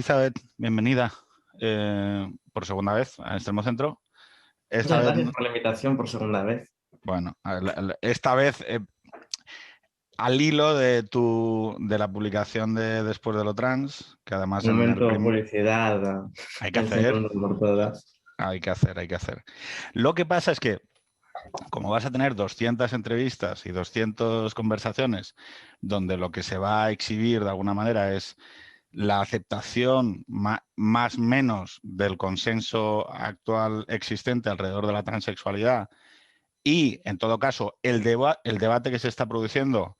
Elizabeth, bienvenida por segunda vez a Extremo Centro. Esta Muchas vez, gracias por la invitación por segunda vez. bueno, esta vez al hilo de la publicación de Después de lo Trans, que además Un en el momento publicidad, hay que hacer, mencionando por todas. hay que hacer. Lo que pasa es que, como vas a tener 200 entrevistas y 200 conversaciones, donde lo que se va a exhibir de alguna manera es la aceptación más menos del consenso actual existente alrededor de la transexualidad y, en todo caso, el debate que se está produciendo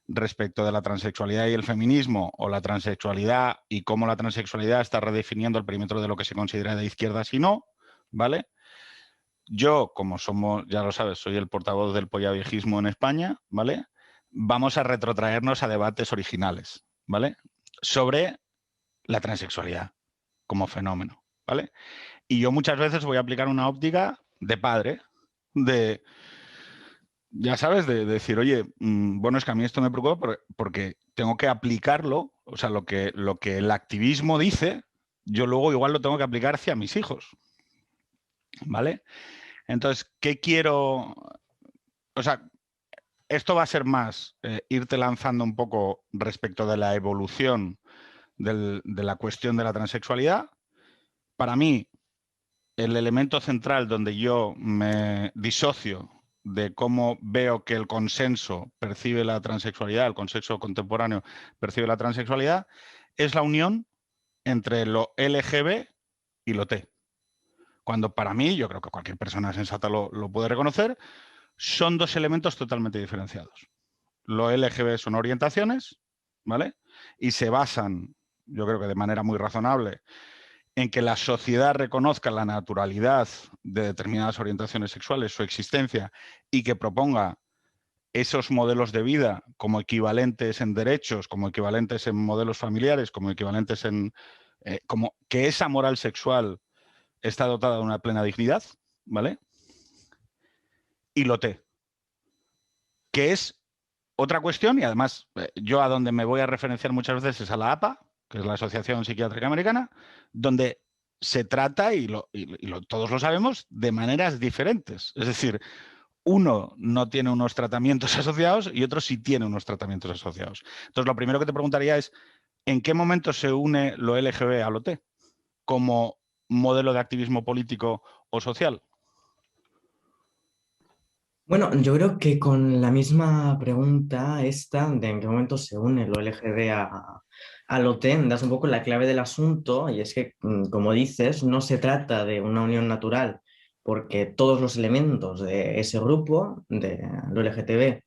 respecto de la transexualidad y el feminismo, o la transexualidad y cómo la transexualidad está redefiniendo el perímetro de lo que se considera de izquierdas y no, ¿vale? Yo, como ya lo sabes, soy el portavoz del pollaviejismo en España, ¿vale? Vamos a retrotraernos a debates originales, ¿vale? Sobre la transexualidad como fenómeno, ¿vale? Y yo muchas veces voy a aplicar una óptica de padre, ya sabes, de decir, oye, bueno, es que a mí esto me preocupa porque tengo que aplicarlo, o sea, lo que el activismo dice, yo luego igual lo tengo que aplicar hacia mis hijos, ¿vale? Entonces, ¿qué quiero? O sea, esto va a ser más irte lanzando un poco respecto de la evolución de la cuestión de la transexualidad. Para mí, el elemento central donde yo me disocio de cómo veo que el consenso percibe la transexualidad, el consenso contemporáneo percibe la transexualidad, es la unión entre lo LGB y lo T. Cuando para mí, yo creo que cualquier persona sensata lo puede reconocer, son dos elementos totalmente diferenciados. Lo LGB son orientaciones, ¿vale? Y se basan, yo creo que de manera muy razonable, en que la sociedad reconozca la naturalidad de determinadas orientaciones sexuales, su existencia, y que proponga esos modelos de vida como equivalentes en derechos, como equivalentes en modelos familiares, como equivalentes en... como que esa moral sexual está dotada de una plena dignidad, ¿vale? Y lo T, que es otra cuestión, y además yo a donde me voy a referenciar muchas veces es a la APA, que es la Asociación Psiquiátrica Americana, donde se trata, todos lo sabemos, de maneras diferentes. Es decir, uno no tiene unos tratamientos asociados y otro sí tiene unos tratamientos asociados. Entonces, lo primero que te preguntaría es, ¿en qué momento se une lo LGB a lo T como modelo de activismo político o social? Bueno, yo creo que con la misma pregunta esta de en qué momento se une lo LGB al OTAN, das un poco la clave del asunto, y es que, como dices, no se trata de una unión natural, porque todos los elementos de ese grupo, de lo LGTB,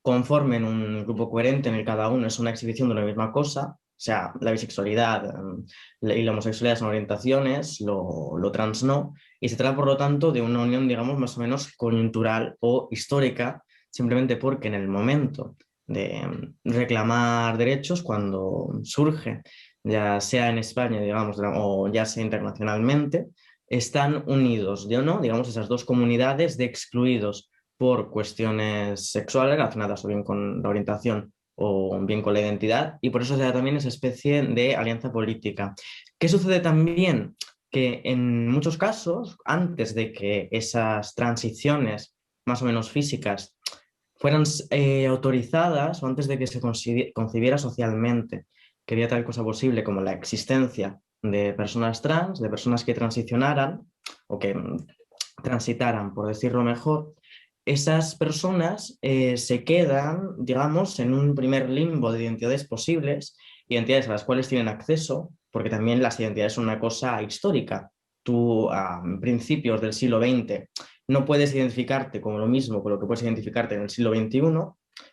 conformen un grupo coherente en el que cada uno es una exhibición de la misma cosa. O sea, la bisexualidad y la homosexualidad son orientaciones, lo trans no, y se trata, por lo tanto, de una unión, digamos, más o menos coyuntural o histórica, simplemente porque en el momento de reclamar derechos, cuando surge, ya sea en España, digamos, o ya sea internacionalmente, están unidos, ¿de o no? Digamos, esas dos comunidades de excluidos por cuestiones sexuales relacionadas o bien con la orientación o bien con la identidad, y por eso se da también esa especie de alianza política. ¿Qué sucede también? Que en muchos casos, antes de que esas transiciones más o menos físicas fueran autorizadas, o antes de que se concibiera socialmente que había tal cosa posible como la existencia de personas trans, de personas que transicionaran o que transitaran, por decirlo mejor, esas personas se quedan, digamos, en un primer limbo de identidades posibles, identidades a las cuales tienen acceso, porque también las identidades son una cosa histórica. Tú, a principios del siglo XX, no puedes identificarte como lo mismo con lo que puedes identificarte en el siglo XXI,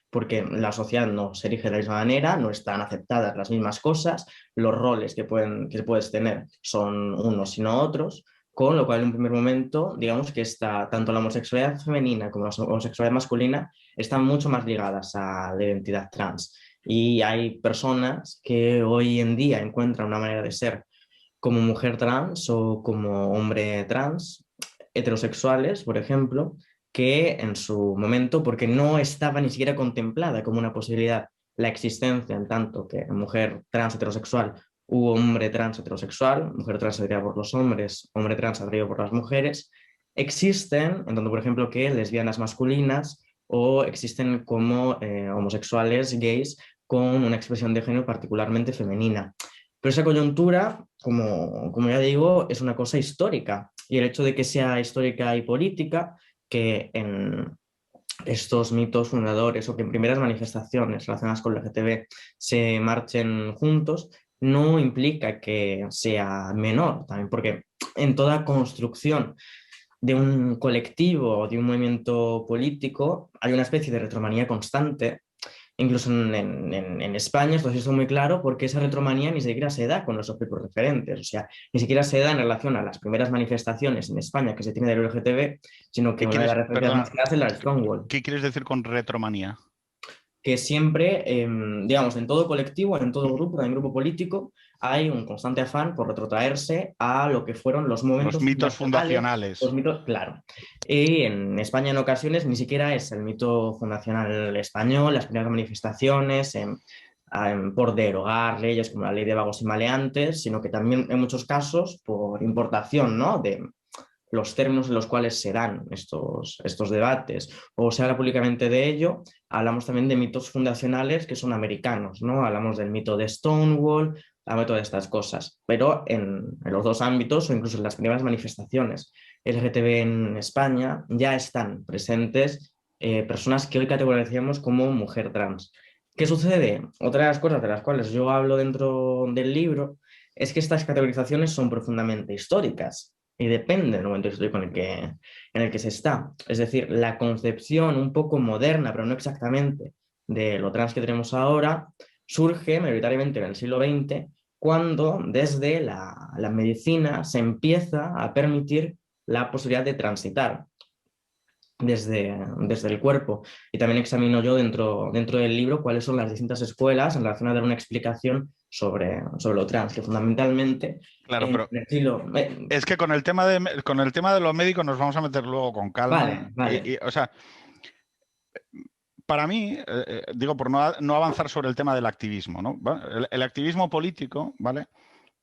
porque la sociedad no se erige de la misma manera, no están aceptadas las mismas cosas, los roles que puedes tener son unos y no otros, con lo cual en un primer momento, digamos que está, tanto la homosexualidad femenina como la homosexualidad masculina están mucho más ligadas a la identidad trans. Y hay personas que hoy en día encuentran una manera de ser como mujer trans o como hombre trans, heterosexuales, por ejemplo, que en su momento, porque no estaba ni siquiera contemplada como una posibilidad la existencia en tanto que mujer trans heterosexual u hombre trans heterosexual, mujer trans atraída por los hombres, hombre trans atraído por las mujeres, existen, en donde, por ejemplo, que lesbianas masculinas o existen como homosexuales gays con una expresión de género particularmente femenina. Pero esa coyuntura, como ya digo, es una cosa histórica. Y el hecho de que sea histórica y política, que en estos mitos fundadores o que en primeras manifestaciones relacionadas con la LGTB se marchen juntos, no implica que sea menor, también porque en toda construcción de un colectivo o de un movimiento político hay una especie de retromanía constante. Incluso en España esto sí es muy claro porque esa retromanía ni siquiera se da con los objetos referentes, o sea, ni siquiera se da en relación a las primeras manifestaciones en España que se tiene del LGTB, sino que ¿Qué una de las quieres, referencias más perdona, claras es la de Stonewall, qué quieres decir con retromanía? que siempre, digamos, en todo colectivo, en todo grupo, en grupo político, hay un constante afán por retrotraerse a lo que fueron los Los momentos mitos fundacionales, los fundacionales. mitos, claro. Y en España en ocasiones ni siquiera es el mito fundacional español, las primeras manifestaciones por derogar leyes como la ley de vagos y maleantes, sino que también en muchos casos por importación, ¿no? De los términos en los cuales se dan estos debates o se habla públicamente de ello, hablamos también de mitos fundacionales que son americanos, ¿no? Hablamos del mito de Stonewall, hablamos de todas estas cosas, pero en los dos ámbitos o incluso en las primeras manifestaciones LGTB en España ya están presentes personas que hoy categorizamos como mujer trans. ¿Qué sucede? Otra de las cosas de las cuales yo hablo dentro del libro es que estas categorizaciones son profundamente históricas y depende del momento histórico en el que se está. Es decir, la concepción un poco moderna, pero no exactamente, de lo trans que tenemos ahora, surge mayoritariamente en el siglo XX, cuando desde la medicina se empieza a permitir la posibilidad de transitar desde el cuerpo. Y también examino yo dentro del libro cuáles son las distintas escuelas en relación a dar una explicación sobre lo trans, que fundamentalmente Claro, en pero el siglo... es que con el tema de los médicos nos vamos a meter luego con calma. vale, vale. O sea, para mí, digo, por no avanzar sobre el tema del activismo, ¿no? El activismo político, ¿vale?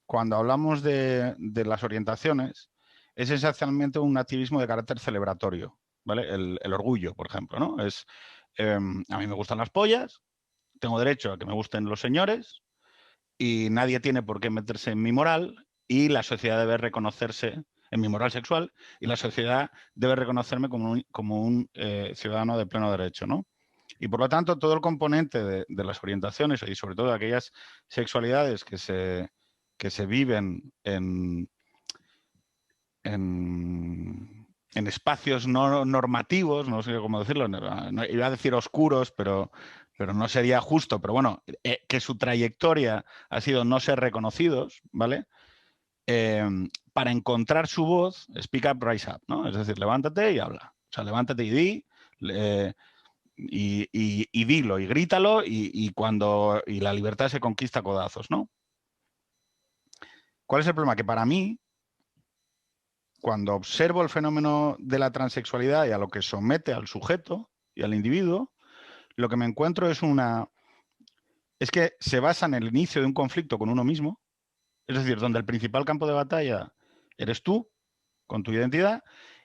Cuando hablamos de las orientaciones, es esencialmente un activismo de carácter celebratorio, ¿vale? El orgullo, por ejemplo, ¿no? A mí me gustan las pollas, tengo derecho a que me gusten los señores y nadie tiene por qué meterse en mi moral y la sociedad debe reconocerse en mi moral sexual y la sociedad debe reconocerme como un ciudadano de pleno derecho, ¿no? Y por lo tanto, todo el componente de las orientaciones y sobre todo aquellas sexualidades que se viven en espacios no normativos, no sé cómo decirlo, iba a decir oscuros, pero no sería justo, pero bueno, que su trayectoria ha sido no ser reconocidos, ¿vale? Eh, para encontrar su voz, speak up, rise up, ¿no? Es decir, levántate y habla. O sea, levántate y di, y dilo, y grítalo, y la libertad se conquista a codazos, ¿no? ¿Cuál es el problema? Que para mí, cuando observo el fenómeno de la transexualidad y a lo que somete al sujeto y al individuo, lo que me encuentro es que se basa en el inicio de un conflicto con uno mismo, es decir, donde el principal campo de batalla eres tú, con tu identidad,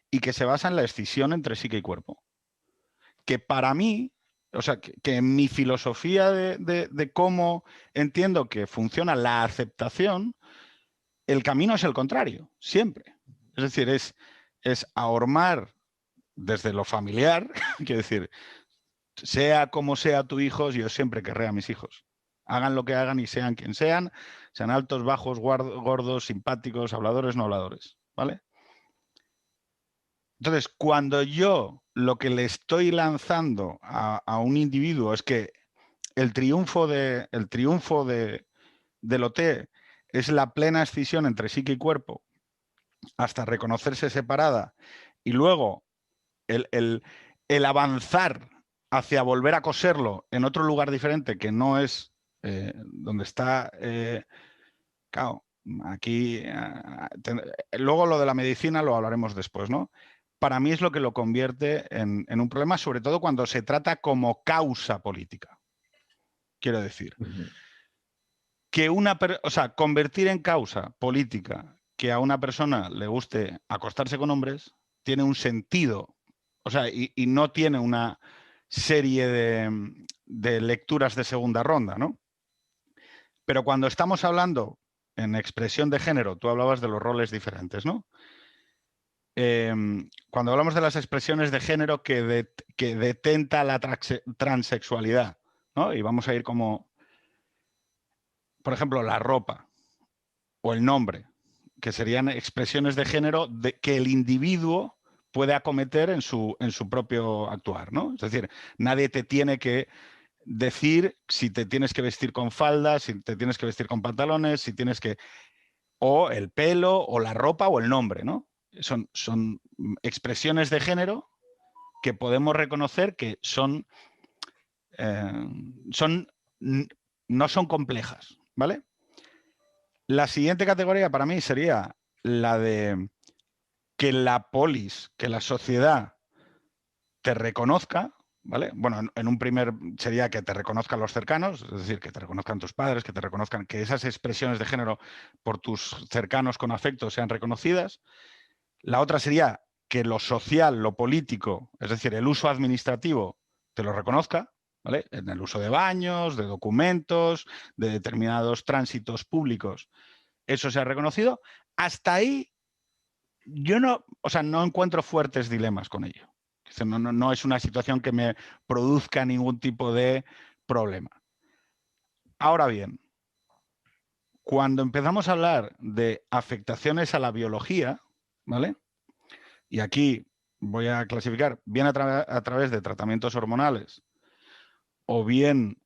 y que se basa en la escisión entre psique y cuerpo. Que para mí, o sea, que en mi filosofía de cómo entiendo que funciona la aceptación, el camino es el contrario, siempre. Es decir, es ahormar desde lo familiar, quiero decir, sea como sea tu hijo, yo siempre querré a mis hijos. Hagan lo que hagan y sean quien sean altos, bajos, gordos, simpáticos, habladores, no habladores, ¿vale? Entonces, cuando yo lo que le estoy lanzando a un individuo es que el triunfo del OT es la plena escisión entre psique y cuerpo hasta reconocerse separada y luego el avanzar hacia volver a coserlo en otro lugar diferente que no es donde está, claro, aquí, luego lo de la medicina lo hablaremos después, ¿no? Para mí es lo que lo convierte en un problema, sobre todo cuando se trata como causa política. Quiero decir, que o sea, convertir en causa política que a una persona le guste acostarse con hombres tiene un sentido, o sea, y no tiene una serie de lecturas de segunda ronda, ¿no? Pero cuando estamos hablando en expresión de género, tú hablabas de los roles diferentes, ¿no? Cuando hablamos de las expresiones de género que detenta la transexualidad, ¿no? Y vamos a ir como, por ejemplo, la ropa o el nombre, que serían expresiones de género que el individuo puede acometer en su propio actuar, ¿no? Es decir, nadie te tiene que decir si te tienes que vestir con faldas, si te tienes que vestir con pantalones, si tienes que... o el pelo, o la ropa, o el nombre, ¿no? Son expresiones de género que podemos reconocer que eh, son no son complejas, ¿vale? La siguiente categoría para mí sería la de que la polis, que la sociedad te reconozca, ¿vale? Bueno, en un primer sería que te reconozcan los cercanos, es decir, que te reconozcan tus padres, que te reconozcan, que esas expresiones de género por tus cercanos con afecto sean reconocidas. La otra sería que lo social, lo político, es decir, el uso administrativo, te lo reconozca, ¿vale? En el uso de baños, de documentos, de determinados tránsitos públicos, eso se ha reconocido. Hasta ahí yo no, o sea, no encuentro fuertes dilemas con ello. No es una situación que me produzca ningún tipo de problema. Ahora bien, cuando empezamos a hablar de afectaciones a la biología, ¿vale? Y aquí voy a clasificar bien a través de tratamientos hormonales o bien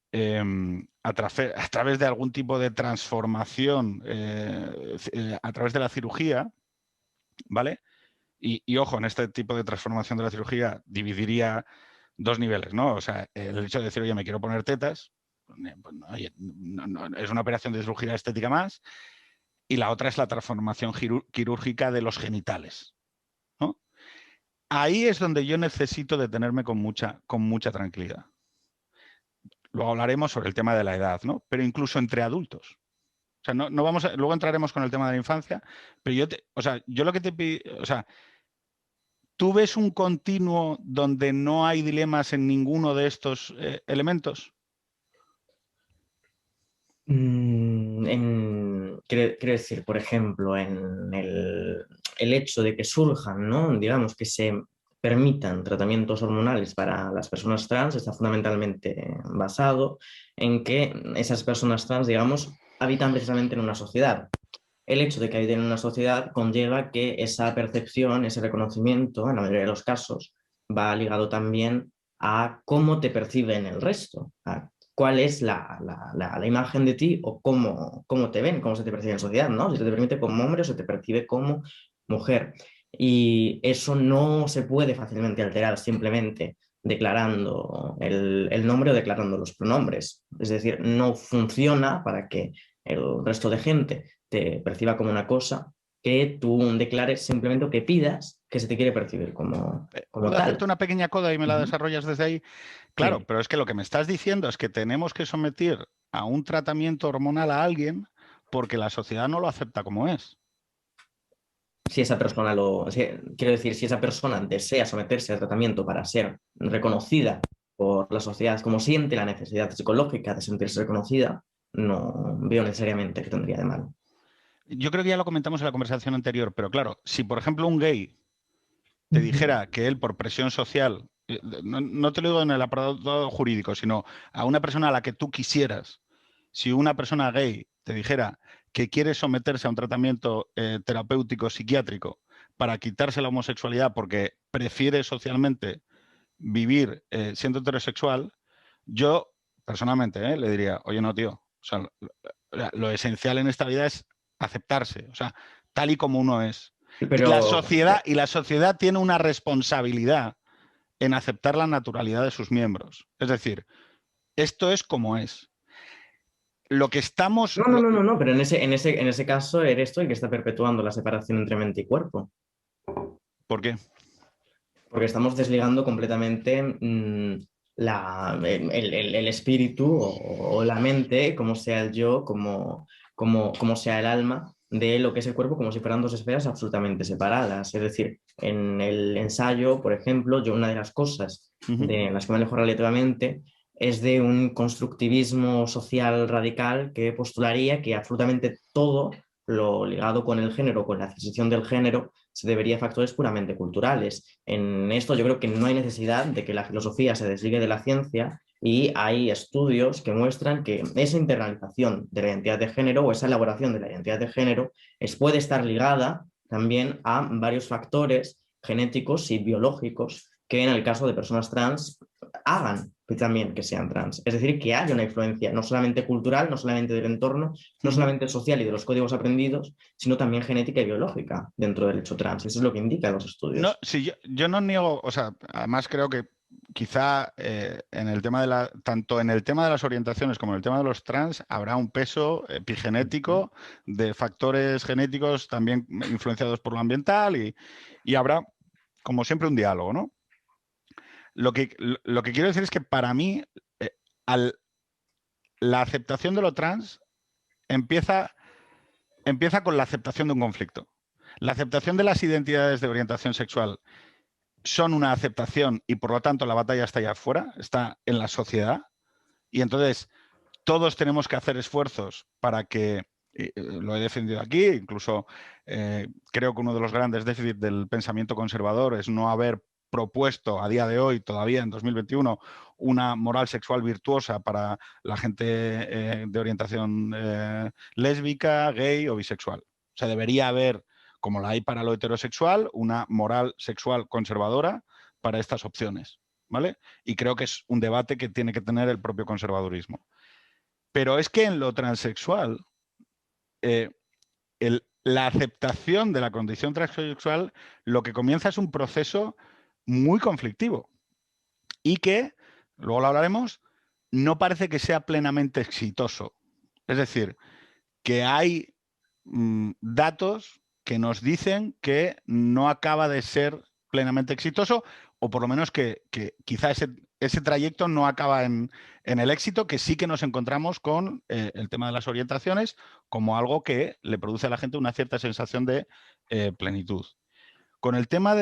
a través de algún tipo de transformación a través de la cirugía, ¿vale? Y ojo, en este tipo de transformación de la cirugía dividiría dos niveles, ¿no? O sea, el hecho de decir, oye, me quiero poner tetas, pues oye, es una operación de cirugía estética más, y la otra es la transformación quirúrgica de los genitales, ¿no? Ahí es donde yo necesito detenerme con mucha tranquilidad. Luego hablaremos sobre el tema de la edad, ¿no? Pero incluso entre adultos. O sea, no vamos luego entraremos con el tema de la infancia, pero yo lo que te pido, o sea, ¿tú ves un continuo donde no hay dilemas en ninguno de estos elementos? Quiero decir, por ejemplo, en el hecho de que surjan, ¿no? Digamos, que se permitan tratamientos hormonales para las personas trans está fundamentalmente basado en que esas personas trans, digamos, habitan precisamente en una sociedad. El hecho de que habiten en una sociedad conlleva que esa percepción, ese reconocimiento, en la mayoría de los casos, va ligado también a cómo te perciben el resto, a cuál es la imagen de ti o cómo te ven, cómo se te percibe en sociedad, ¿no? Si se te permite como hombre o se te percibe como mujer. Y eso no se puede fácilmente alterar simplemente declarando el nombre o declarando los pronombres. Es decir, no funciona para que el resto de gente te perciba como una cosa que tú declares simplemente o que pidas que se te quiere percibir como ¿Puedo hacerte tal. una pequeña coda y me la Ujú. desarrollas desde ahí? Claro, Sí. pero es que lo que me estás diciendo es que tenemos que someter a un tratamiento hormonal a alguien porque la sociedad no lo acepta como es. Si esa persona quiero decir, si esa persona desea someterse al tratamiento para ser reconocida por la sociedad, como siente la necesidad psicológica de sentirse reconocida, no veo necesariamente que tendría de malo. Yo creo que ya lo comentamos en la conversación anterior, pero claro, si por ejemplo un gay te Ujú. dijera que él por presión social, no te lo digo en el apartado jurídico, sino a una persona a la que tú quisieras, si una persona gay te dijera que quiere someterse a un tratamiento terapéutico psiquiátrico para quitarse la homosexualidad porque prefiere socialmente vivir siendo heterosexual, yo personalmente le diría, oye, no, tío, o sea, lo esencial en esta vida es aceptarse, o sea, tal y como uno es. Pero, Y la sociedad tiene una responsabilidad en aceptar la naturalidad de sus miembros. Es decir, esto es como es. Lo que estamos... no, pero en ese caso eres tú el que está perpetuando la separación entre mente y cuerpo. ¿Por qué? Porque estamos desligando completamente el espíritu o la mente, como sea el yo, como sea el alma, de lo que es el cuerpo, como si fueran dos esferas absolutamente separadas. Es decir, en el ensayo, por ejemplo, yo una de las cosas Ujú. de las que me alejo relativamente es de un constructivismo social radical que postularía que absolutamente todo lo ligado con el género, con la adquisición del género, se debería a factores puramente culturales. En esto yo creo que no hay necesidad de que la filosofía se desligue de la ciencia y hay estudios que muestran que esa internalización de la identidad de género o esa elaboración de la identidad de género puede estar ligada también a varios factores genéticos y biológicos que en el caso de personas trans hagan también que sean trans. Es decir, que haya una influencia no solamente cultural, no solamente del entorno, no Ujú. solamente social y de los códigos aprendidos, sino también genética y biológica dentro del hecho trans. Eso es lo que indican los No, estudios. sí, yo no niego, o sea, además creo que quizá en el tema de tanto en el tema de las orientaciones como en el tema de los trans habrá un peso epigenético de factores genéticos también influenciados por lo ambiental y habrá, como siempre, un diálogo, ¿no? Lo que quiero decir es que para mí eh, al- la aceptación de lo trans empieza, empieza con la aceptación de un conflicto. La aceptación de las identidades de orientación sexual son una aceptación y por lo tanto la batalla está allá afuera, está en la sociedad y entonces todos tenemos que hacer esfuerzos para que, lo he defendido aquí, incluso creo que uno de los grandes déficits del pensamiento conservador es no haber propuesto a día de hoy, todavía en 2021, una moral sexual virtuosa para la gente de orientación lésbica, gay o bisexual. O sea, debería haber, como la hay para lo heterosexual, una moral sexual conservadora para estas opciones, ¿vale? Y creo que es un debate que tiene que tener el propio conservadurismo. Pero es que en lo transexual, eh, la aceptación de la condición transexual lo que comienza es un proceso muy conflictivo y que, luego lo hablaremos, no parece que sea plenamente exitoso. Es decir, que hay datos que nos dicen que no acaba de ser plenamente exitoso, o por lo menos que quizá ese trayecto no acaba en el éxito, que sí que nos encontramos con el tema de las orientaciones como algo que le produce a la gente una cierta sensación de plenitud. Con el tema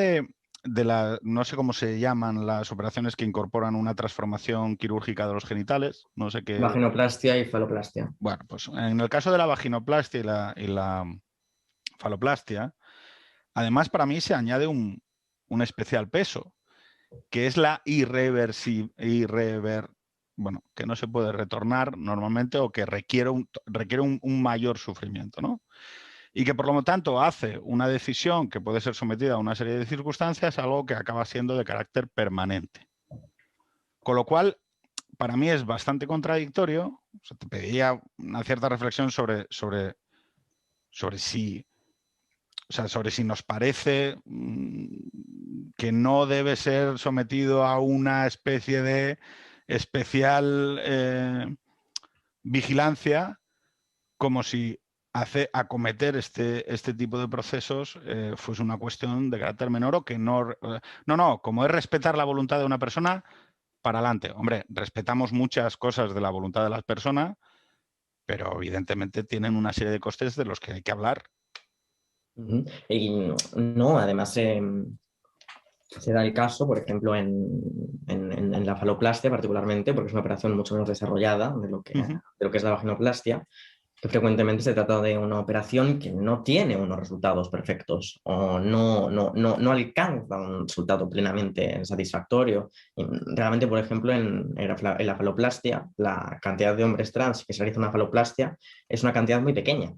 no sé cómo se llaman las operaciones que incorporan una transformación quirúrgica de los genitales, no sé qué. Vaginoplastia y faloplastia. Bueno, pues en el caso de la vaginoplastia y la faloplastia, además para mí se añade un especial peso, que es la bueno, que no se puede retornar normalmente o que requiere un mayor sufrimiento, ¿no? Y que por lo tanto hace una decisión que puede ser sometida a una serie de circunstancias, algo que acaba siendo de carácter permanente. Con lo cual, para mí es bastante contradictorio. O sea, te pediría una cierta reflexión sobre si, o sea, sobre si nos parece que no debe ser sometido a una especie de especial vigilancia, como si acometer este tipo de procesos fuese una cuestión de carácter menor o que no. No, como es respetar la voluntad de una persona, para adelante. Hombre, respetamos muchas cosas de la voluntad de las personas, pero evidentemente tienen una serie de costes de los que hay que hablar. Y no, además se da el caso, por ejemplo, en la faloplastia particularmente, porque es una operación mucho menos desarrollada Ujú. de lo que es la vaginoplastia, que frecuentemente se trata de una operación que no tiene unos resultados perfectos o no alcanza un resultado plenamente satisfactorio. Y realmente, por ejemplo, en la faloplastia, la cantidad de hombres trans que se realiza una faloplastia es una cantidad muy pequeña.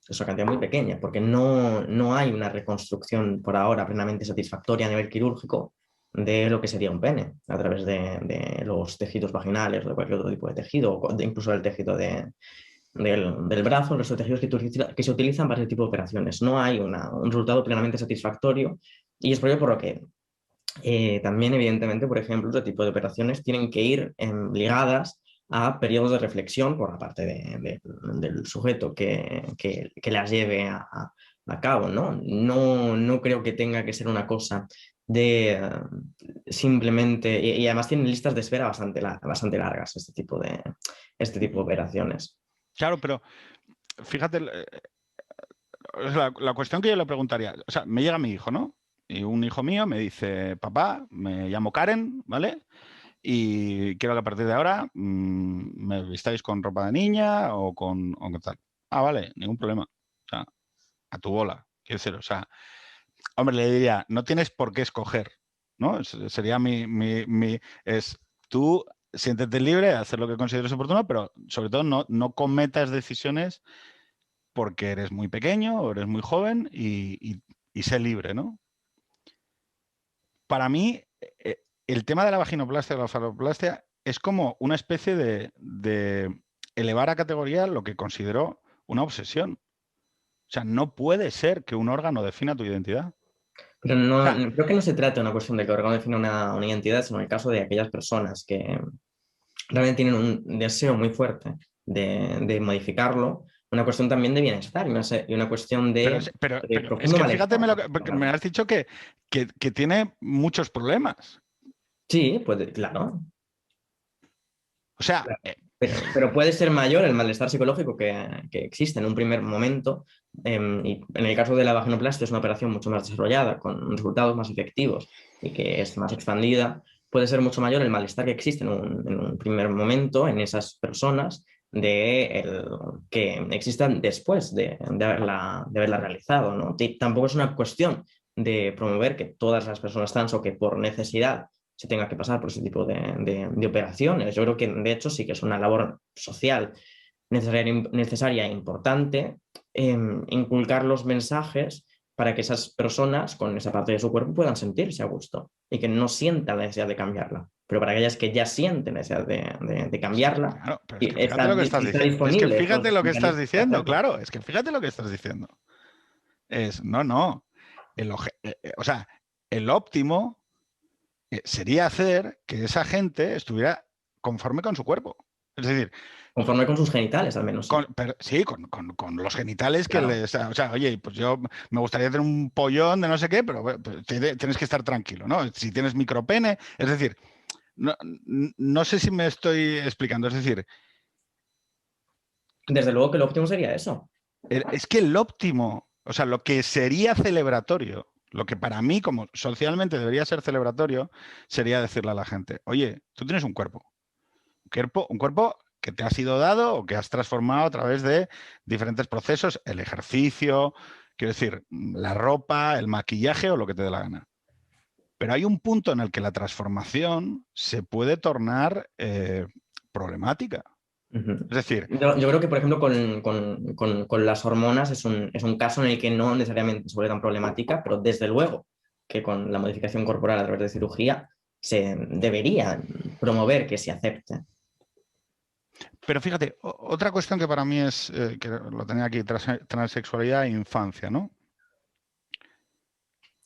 Es una cantidad muy pequeña, porque no hay una reconstrucción por ahora plenamente satisfactoria a nivel quirúrgico de lo que sería un pene, a través de los tejidos vaginales o de cualquier otro tipo de tejido, o incluso del tejido del brazo, los tejidos que se utilizan para ese tipo de operaciones. No hay un resultado plenamente satisfactorio y es por ello por lo que también, evidentemente, por ejemplo, este tipo de operaciones tienen que ir ligadas a periodos de reflexión por la parte del sujeto que las lleve a cabo, ¿no? No creo que tenga que ser una cosa de simplemente, y además tienen listas de espera bastante largas este tipo de operaciones. Claro, pero fíjate, o sea, la cuestión que yo le preguntaría, o sea, me llega mi hijo, ¿no? Y un hijo mío me dice, papá, me llamo Karen, ¿vale? Y quiero que a partir de ahora me vistáis con ropa de niña o con tal. Ah, vale, ningún problema. O sea, a tu bola. Quiero decir, o sea, hombre, le diría, no tienes por qué escoger, ¿no? Sería es tú siéntete libre de hacer lo que consideres oportuno, pero sobre todo no cometas decisiones porque eres muy pequeño o eres muy joven y sé libre, ¿no? Para mí, el tema de la vaginoplastia o la faloplastia es como una especie de elevar a categoría lo que considero una obsesión. O sea, no puede ser que un órgano defina tu identidad. Pero O sea, creo que no se trata de una cuestión de que el órgano define una identidad, sino en el caso de aquellas personas que realmente tienen un deseo muy fuerte de modificarlo, una cuestión también de bienestar y una cuestión de pero es profundo que fíjate malestar. porque me has dicho que tiene muchos problemas. Sí, puede, claro. O sea, Claro. Pero puede ser mayor el malestar psicológico que existe en un primer momento. Y en el caso de la vaginoplastia es una operación mucho más desarrollada, con resultados más efectivos y que es más expandida. Puede ser mucho mayor el malestar que existe en un primer momento en esas personas que existan después de haberla realizado, ¿no? Y tampoco es una cuestión de promover que todas las personas trans o que por necesidad se tenga que pasar por ese tipo de operaciones. Yo creo que de hecho sí que es una labor social necesaria e importante inculcar los mensajes para que esas personas con esa parte de su cuerpo puedan sentirse a gusto y que no sientan la necesidad de cambiarla. Pero para aquellas que ya sienten la necesidad de cambiarla, claro, pero es que y fíjate lo que estás está diciendo. Es que disponible fíjate estos lo que estás mecanismos para diciendo, hacerlo. claro, es que fíjate lo que estás diciendo. No. O sea, el óptimo sería hacer que esa gente estuviera conforme con su cuerpo. Es decir, Conforme con sus genitales, al menos sí. sí, con los genitales que Claro. les... O sea, oye, pues yo me gustaría tener un pollón de no sé qué, pero bueno, pues tienes que estar tranquilo, ¿no? Si tienes micropene, es decir, no, no sé si me estoy explicando, es decir, Desde luego que lo óptimo sería eso. es que el óptimo, o sea, lo que sería celebratorio, lo que para mí como socialmente debería ser celebratorio, sería decirle a la gente, oye, tú tienes un cuerpo que te ha sido dado o que has transformado a través de diferentes procesos, el ejercicio, quiero decir, la ropa, el maquillaje o lo que te dé la gana. Pero hay un punto en el que la transformación se puede tornar problemática. Ujú. Es decir, Yo creo que, por ejemplo, con las hormonas es un caso en el que no necesariamente se vuelve tan problemática, pero desde luego que con la modificación corporal a través de cirugía se debería promover que se acepte. pero fíjate, otra cuestión que para mí es, que lo tenía aquí, transexualidad e infancia, ¿no?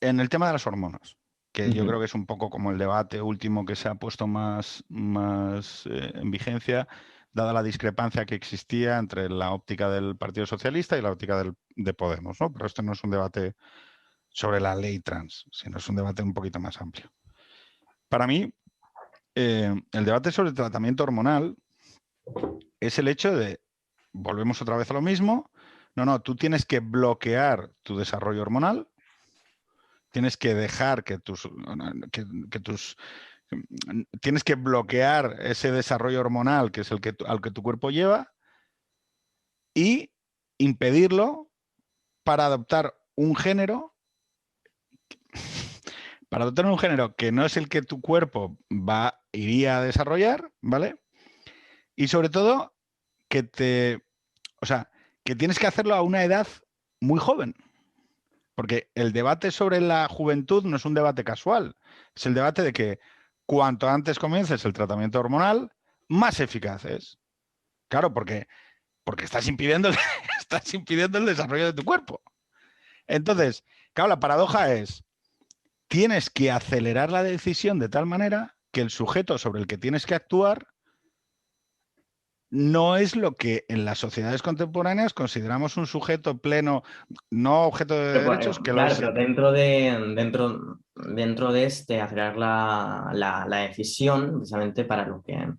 En el tema de las hormonas, que yo Ujú. creo que es un poco como el debate último que se ha puesto más en vigencia, dada la discrepancia que existía entre la óptica del Partido Socialista y la óptica de Podemos, ¿no? Pero esto no es un debate sobre la ley trans, sino es un debate un poquito más amplio. Para mí, el debate sobre el tratamiento hormonal es el hecho de, volvemos otra vez a lo mismo, no, tú tienes que bloquear tu desarrollo hormonal, tienes que dejar que tus tienes que bloquear ese desarrollo hormonal que es el que al que tu cuerpo lleva y impedirlo para adoptar un género, para adoptar un género que no es el que tu cuerpo iría a desarrollar, ¿vale? Y sobre todo o sea, que tienes que hacerlo a una edad muy joven. Porque el debate sobre la juventud no es un debate casual, es el debate de que cuanto antes comiences el tratamiento hormonal, más eficaz es. Claro, porque estás impidiendo, estás impidiendo el desarrollo de tu cuerpo. Entonces, claro, la paradoja es, tienes que acelerar la decisión de tal manera que el sujeto sobre el que tienes que actuar no es lo que en las sociedades contemporáneas consideramos un sujeto pleno, no objeto de derechos, que lo es Claro, pero siempre. dentro de acelerar la decisión, precisamente para lo que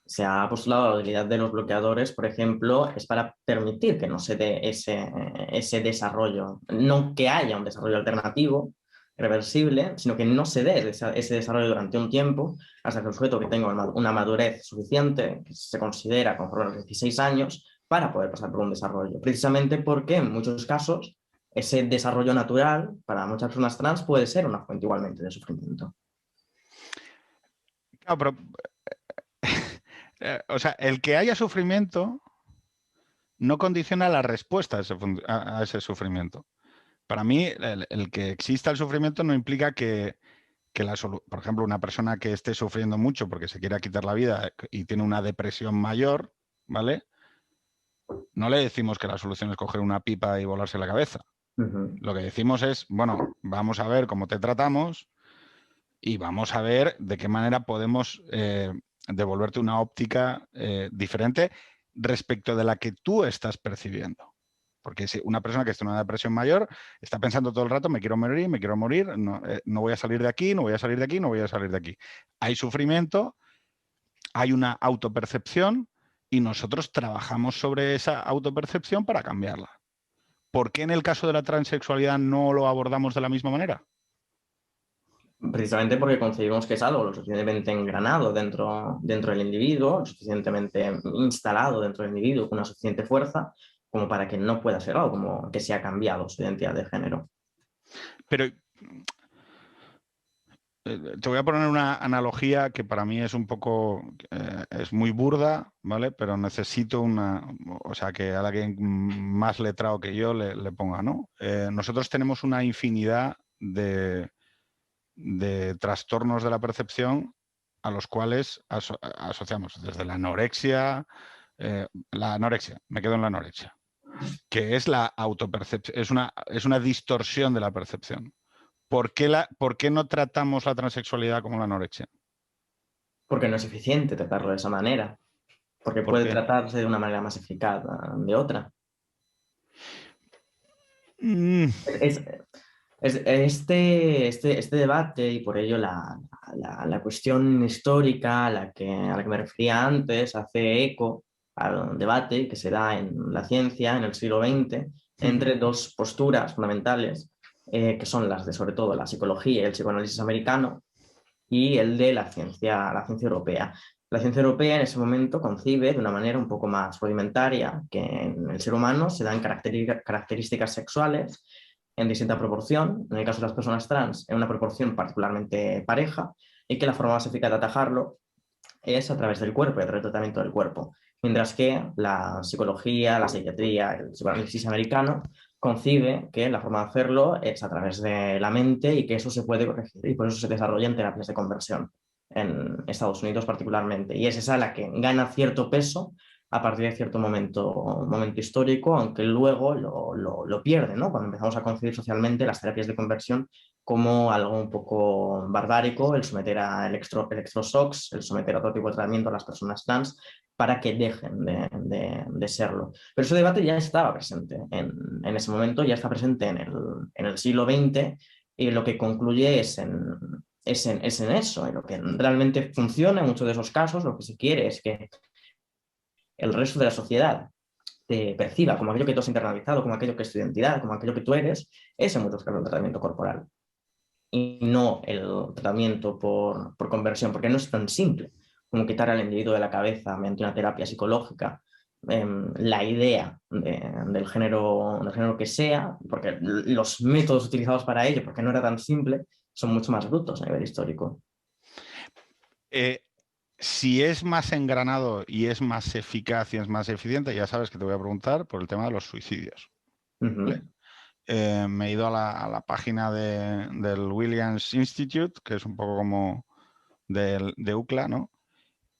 se ha postulado la utilidad de los bloqueadores, por ejemplo, es para permitir que no se dé ese desarrollo, no que haya un desarrollo alternativo, reversible, sino que no se dé ese desarrollo durante un tiempo hasta que el sujeto que tenga una madurez suficiente, que se considera conforme a los 16 años, para poder pasar por un desarrollo. Precisamente porque en muchos casos ese desarrollo natural para muchas personas trans puede ser una fuente igualmente de sufrimiento. Claro, pero, o sea, el que haya sufrimiento no condiciona la respuesta a ese sufrimiento. Para mí, el que exista el sufrimiento no implica que por ejemplo, una persona que esté sufriendo mucho porque se quiera quitar la vida y tiene una depresión mayor, ¿vale? No le decimos que la solución es coger una pipa y volarse la cabeza. Lo que decimos es, bueno, vamos a ver cómo te tratamos y vamos a ver de qué manera podemos devolverte una óptica diferente respecto de la que tú estás percibiendo. Porque si una persona que está en una depresión mayor está pensando todo el rato, me quiero morir, no, no voy a salir de aquí, no voy a salir de aquí, no voy a salir de aquí. Hay sufrimiento, hay una autopercepción y nosotros trabajamos sobre esa autopercepción para cambiarla. ¿Por qué en el caso de la transexualidad no lo abordamos de la misma manera? Precisamente porque concebimos que es algo lo suficientemente engranado dentro del individuo, lo suficientemente instalado dentro del individuo con una suficiente fuerza como para que no pueda ser algo como que se ha cambiado su identidad de género. Pero te voy a poner una analogía que para mí es un poco, es muy burda, ¿vale? Pero necesito o sea, que a alguien más letrado que yo le ponga, ¿no? Nosotros tenemos una infinidad de trastornos de la percepción a los cuales asociamos desde la anorexia, me quedo en la anorexia, que es la autopercepción, es una distorsión de la percepción. ¿Por qué no tratamos la transexualidad como la anorexia? Porque no es eficiente tratarlo de esa manera, porque ¿Por puede qué? tratarse de una manera más eficaz de otra. Mm, Es, este debate y por ello la cuestión histórica a la que me refería antes hace eco al debate que se da en la ciencia en el siglo XX entre dos posturas fundamentales que son las de sobre todo la psicología y el psicoanálisis americano y el de la ciencia europea. La ciencia europea en ese momento concibe de una manera un poco más rudimentaria que en el ser humano se dan características sexuales en distinta proporción, en el caso de las personas trans, en una proporción particularmente pareja, y que la forma más eficaz de atajarlo es a través del cuerpo y a través del tratamiento del cuerpo. Mientras que la psicología, la psiquiatría, el psicoanálisis americano concibe que la forma de hacerlo es a través de la mente y que eso se puede corregir y por eso se desarrolla en terapias de conversión en Estados Unidos particularmente. Y es esa la que gana cierto peso a partir de cierto momento histórico, aunque luego lo pierde, ¿no? Cuando empezamos a concebir socialmente las terapias de conversión como algo un poco barbárico, el someter a electroshocks, el someter a otro tipo de tratamiento a las personas trans para que dejen de serlo. Pero ese debate ya estaba presente en ese momento, ya está presente en el siglo XX y lo que concluye es en eso, en lo que realmente funciona en muchos de esos casos, lo que se quiere es que el resto de la sociedad te perciba como aquello que tú has internalizado, como aquello que es tu identidad, como aquello que tú eres, es en muchos casos el tratamiento corporal y no el tratamiento por conversión, porque no es tan simple como quitar al individuo de la cabeza mediante una terapia psicológica la idea del género que sea, porque los métodos utilizados para ello, porque no era tan simple, son mucho más brutos a nivel histórico. Si es más engranado y es más eficaz y es más eficiente, ya sabes que te voy a preguntar por el tema de los suicidios. ¿Vale? Me he ido a la página del Williams Institute, que es un poco como de UCLA, ¿no?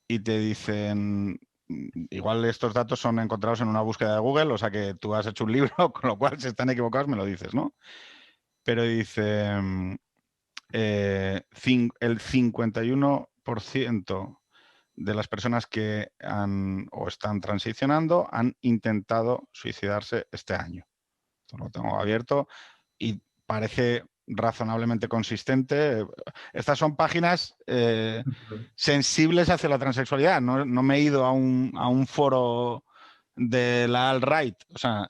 Y te dicen, igual estos datos son encontrados en una búsqueda de Google, o sea que tú has hecho un libro, con lo cual si están equivocados me lo dices, ¿no? Pero dice, el 51% de las personas que han o están transicionando han intentado suicidarse este año. Esto lo tengo abierto y parece razonablemente consistente. Estas son páginas Ujú. sensibles hacia la transexualidad. No me he ido a un foro de la alt-right. O sea,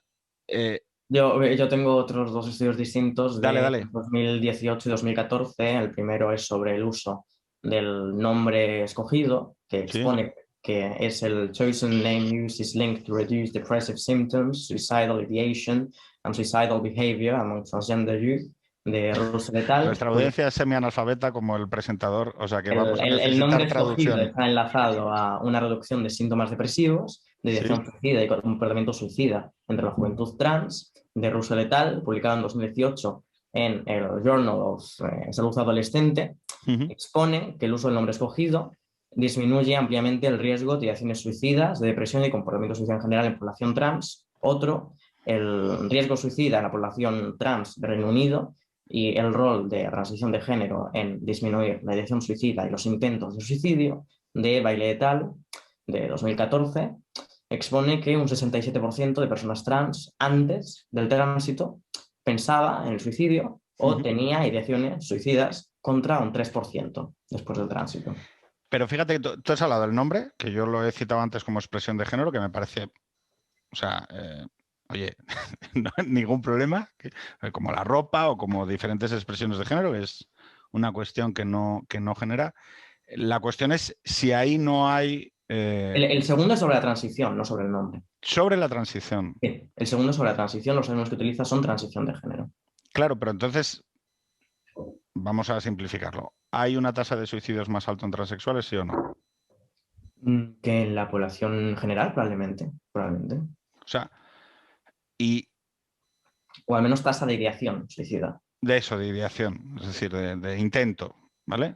Yo tengo otros dos estudios distintos dale, de dale. 2018 y 2014. El primero es sobre el uso del nombre escogido, que Sí. expone que es el chosen name use is linked to reduce depressive symptoms, suicidal ideation and suicidal behavior among transgender youth, de Russell et al. Nuestra audiencia es semi-analfabeta como el presentador, o sea que El, vamos a el- el nombre necesitar escogido traducción. está enlazado a una reducción de síntomas depresivos, de Sí. ideación suicida y comportamiento suicida entre la juventud trans, de Russell et al., publicado en 2018 en el Journal of Salud Adolescente, Ujú. expone que el uso del nombre escogido disminuye ampliamente el riesgo de ideaciones suicidas, de depresión y comportamiento suicida en general en población trans. Otro, el riesgo suicida en la población trans de Reino Unido y el rol de transición de género en disminuir la ideación suicida y los intentos de suicidio, de Bailey et al., de 2014, expone que un 67% de personas trans antes del tránsito pensaba en el suicidio o Ujú. tenía ideaciones suicidas contra un 3% después del tránsito. Pero fíjate que tú has hablado del nombre, que yo lo he citado antes como expresión de género, que me parece, o sea, oye, no hay ningún problema, como la ropa o como diferentes expresiones de género, que es una cuestión que no genera. La cuestión es si ahí no hay El segundo es sobre la transición, no sobre el nombre. sobre la transición. Sí, el segundo es sobre la transición, los términos que utiliza son transición de género. Claro, pero entonces vamos a simplificarlo. ¿Hay una tasa de suicidios más alta en transexuales, sí o no? Que en la población general, probablemente, probablemente. O sea, y O al menos tasa de ideación suicida. de eso, de ideación, es decir, de intento, ¿vale?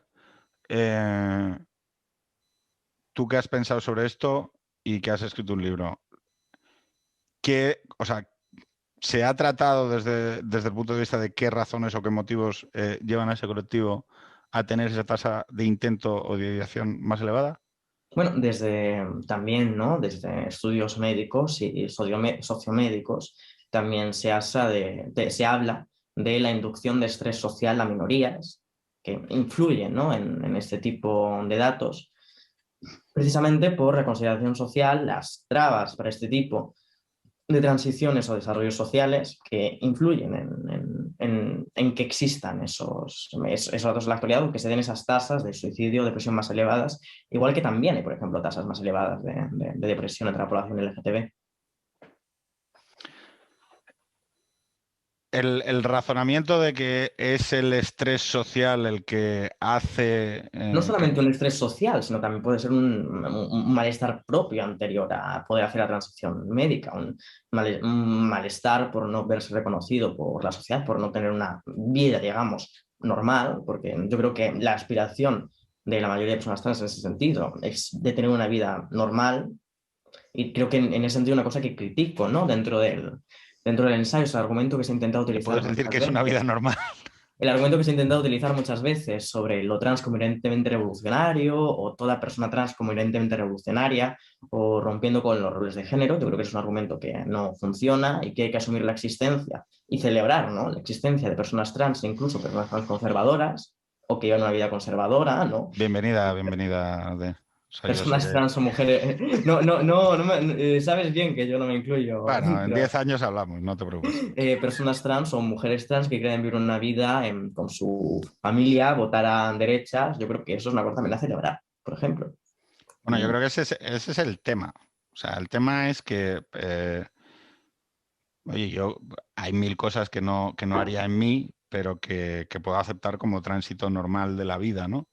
Eh, Tú que has pensado sobre esto y que has escrito un libro, o sea, ¿se ha tratado desde el punto de vista de qué razones o qué motivos llevan a ese colectivo a tener esa tasa de intento o de ideación más elevada? Bueno, desde también, ¿no? Desde estudios médicos y sociomédicos, también se habla de la inducción de estrés social a minorías que influyen, ¿no? en este tipo de datos, precisamente por la consideración social, las trabas para este tipo de transiciones o desarrollos sociales que influyen en que existan esos datos en la actualidad o que se den esas tasas de suicidio o depresión más elevadas, igual que también hay, por ejemplo, tasas más elevadas de depresión entre la población LGTB. El razonamiento de que es el estrés social el que hace No que... solamente un estrés social, sino también puede ser un malestar propio anterior a poder hacer la transición médica, un malestar por no verse reconocido por la sociedad, por no tener una vida, digamos, normal, porque yo creo que la aspiración de la mayoría de personas trans en ese sentido es de tener una vida normal, y creo que en ese sentido una cosa que critico, ¿no? Dentro del ensayo, es el argumento que se ha intentado que utilizar puedes decir muchas que es una vida veces. normal. El argumento que se ha intentado utilizar muchas veces sobre lo trans como inherentemente revolucionario o toda persona trans como inherentemente revolucionaria o rompiendo con los roles de género, yo creo que es un argumento que no funciona y que hay que asumir la existencia y celebrar, ¿no? La existencia de personas trans, incluso personas trans conservadoras o que llevan una vida conservadora, ¿no? Bienvenida, bienvenida. O sea, yo sé Personas que... trans o mujeres... No, no, no, sabes bien que yo no me incluyo, Bueno, en pero 10 años hablamos, no te preocupes. personas trans o mujeres trans que quieren vivir una vida con su familia, votar a derechas, yo creo que eso es una cosa también a celebrar, por ejemplo. Bueno, yo creo que ese es el tema. O sea, el tema es que, oye, hay mil cosas que no haría en mí, pero que puedo aceptar como tránsito normal de la vida, ¿no?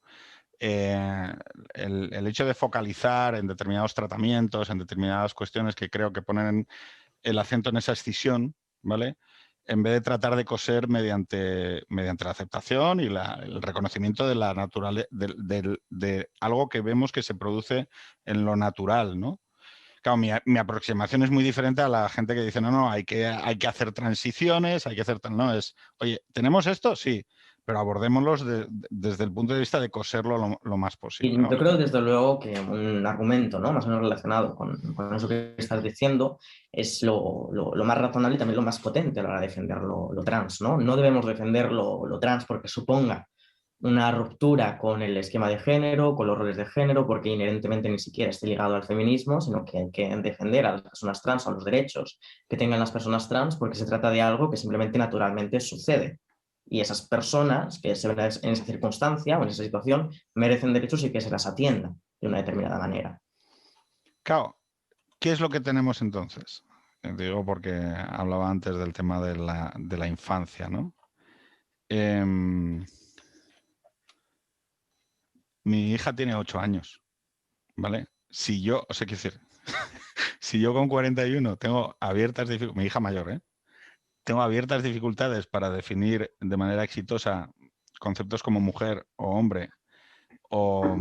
Eh, el hecho de focalizar en determinados tratamientos, en determinadas cuestiones que creo que ponen el acento en esa escisión, ¿vale? En vez de tratar de coser mediante la aceptación y el reconocimiento de la naturaleza, de algo que vemos que se produce en lo natural, ¿no? Claro, mi aproximación es muy diferente a la gente que dice, no, hay que hacer transiciones, hay que hacer tal, no, es, oye, ¿tenemos esto? Sí, pero abordémoslos desde el punto de vista de coserlo lo más posible, Y ¿no? yo creo desde luego que un argumento, ¿no? Más o menos relacionado con eso que estás diciendo es lo más razonable y también lo más potente a la hora de defender lo trans, ¿no? No debemos defender lo trans porque suponga una ruptura con el esquema de género, con los roles de género, porque inherentemente ni siquiera esté ligado al feminismo, sino que hay que defender a las personas trans, a los derechos que tengan las personas trans, porque se trata de algo que simplemente naturalmente sucede. Y esas personas que se ven en esa circunstancia o en esa situación merecen derechos y que se las atienda de una determinada manera. Claro, ¿qué es lo que tenemos entonces? Digo porque hablaba antes del tema de la infancia, ¿no? Em, Mi hija tiene 8 años, ¿vale? Si yo, o sea, quiero decir, si yo con 41 tengo abiertas dificultades, mi hija mayor, ¿eh? Tengo abiertas dificultades para definir de manera exitosa conceptos como mujer o hombre, o,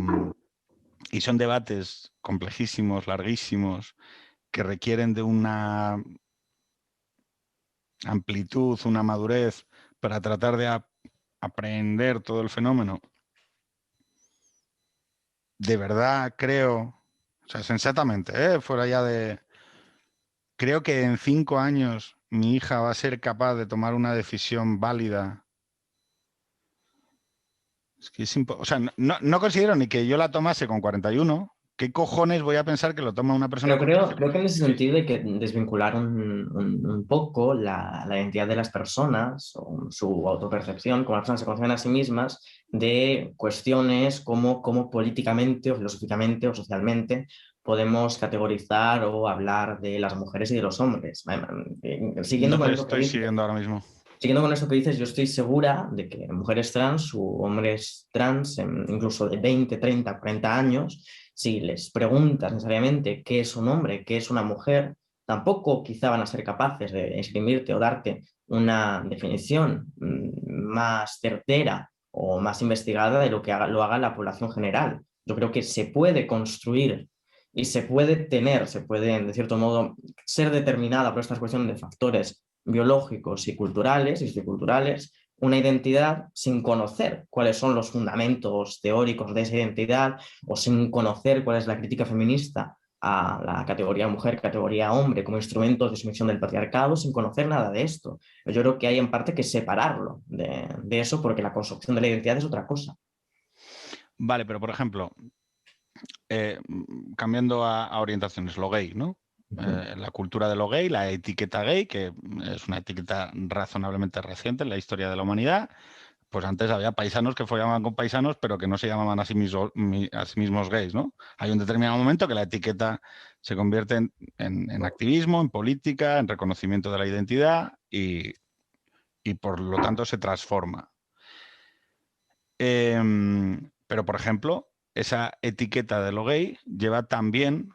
y son debates complejísimos, larguísimos, que requieren de una amplitud, una madurez para tratar de aprender todo el fenómeno. De verdad creo, o sea, sensatamente, fuera ya de... Creo que en 5 años mi hija va a ser capaz de tomar una decisión válida. Es que o sea, no considero ni que yo la tomase con 41. ¿Qué cojones voy a pensar que lo toma una persona Pero con 13? creo que en ese Sí. sentido hay que desvincular un poco la identidad de las personas o su autopercepción, como las personas se conciben a sí mismas, de cuestiones como cómo políticamente o filosóficamente o socialmente podemos categorizar o hablar de las mujeres y de los hombres. Siguiendo No con te eso que estoy dices, siguiendo ahora mismo. Siguiendo con eso que dices, yo estoy segura de que mujeres trans u hombres trans, incluso de 20, 30, 40 años, si les preguntas necesariamente qué es un hombre, qué es una mujer, tampoco quizá van a ser capaces de escribirte o darte una definición más certera o más investigada de lo que lo haga la población general. Yo creo que se puede construir y se puede tener, se puede, de cierto modo, ser determinada por estas cuestiones de factores biológicos y culturales y socioculturales una identidad sin conocer cuáles son los fundamentos teóricos de esa identidad o sin conocer cuál es la crítica feminista a la categoría mujer, categoría hombre como instrumentos de sumisión del patriarcado, sin conocer nada de esto. Yo creo que hay en parte que separarlo de eso porque la construcción de la identidad es otra cosa. Vale, pero por ejemplo, cambiando a orientaciones, lo gay, ¿no? Uh -huh. La cultura de lo gay, la etiqueta gay, que es una etiqueta razonablemente reciente en la historia de la humanidad. Pues antes había paisanos que follaban con paisanos, pero que no se llamaban a sí mismos gays, ¿no? Hay un determinado momento que la etiqueta se convierte en activismo, en política, en reconocimiento de la identidad y por lo tanto se transforma. Pero, por ejemplo, esa etiqueta de lo gay lleva también,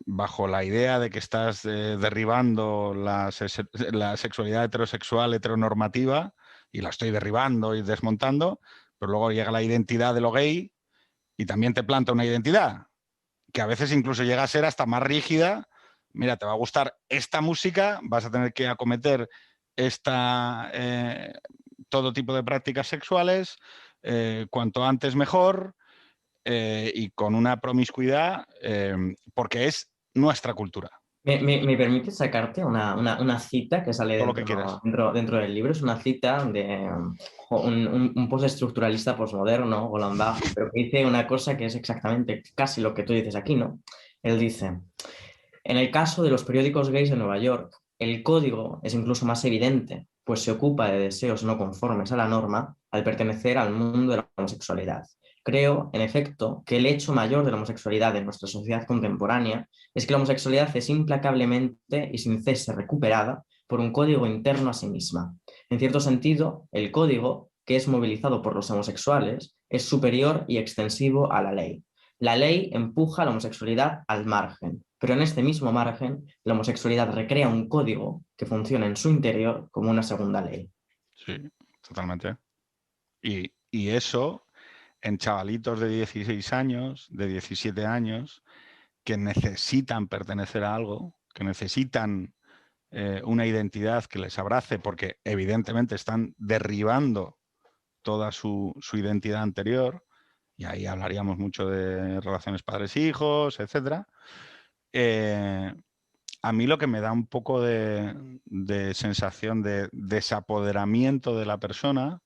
bajo la idea de que estás derribando la sexualidad heterosexual, heteronormativa, y la estoy derribando y desmontando, pero luego llega la identidad de lo gay y también te planta una identidad, que a veces incluso llega a ser hasta más rígida. Mira, te va a gustar esta música, vas a tener que acometer esta, todo tipo de prácticas sexuales, cuanto antes mejor, y con una promiscuidad, porque es nuestra cultura. Me permite sacarte una cita que sale Todo lo que quieras. dentro del libro. Es una cita de un postestructuralista posmoderno, Roland Barthes, pero que dice una cosa que es exactamente casi lo que tú dices aquí, ¿no? Él dice, en el caso de los periódicos gays de Nueva York, el código es incluso más evidente, pues se ocupa de deseos no conformes a la norma al pertenecer al mundo de la homosexualidad. Creo, en efecto, que el hecho mayor de la homosexualidad en nuestra sociedad contemporánea es que la homosexualidad es implacablemente y sin cese recuperada por un código interno a sí misma. En cierto sentido, el código, que es movilizado por los homosexuales, es superior y extensivo a la ley. La ley empuja a la homosexualidad al margen, pero en este mismo margen, la homosexualidad recrea un código que funciona en su interior como una segunda ley. Sí, totalmente. Y eso en chavalitos de 16 años, de 17 años, que necesitan pertenecer a algo, que necesitan una identidad que les abrace, porque evidentemente están derribando toda su identidad anterior, y ahí hablaríamos mucho de relaciones padres-hijos, etc. A mí lo que me da un poco de sensación de desapoderamiento de la persona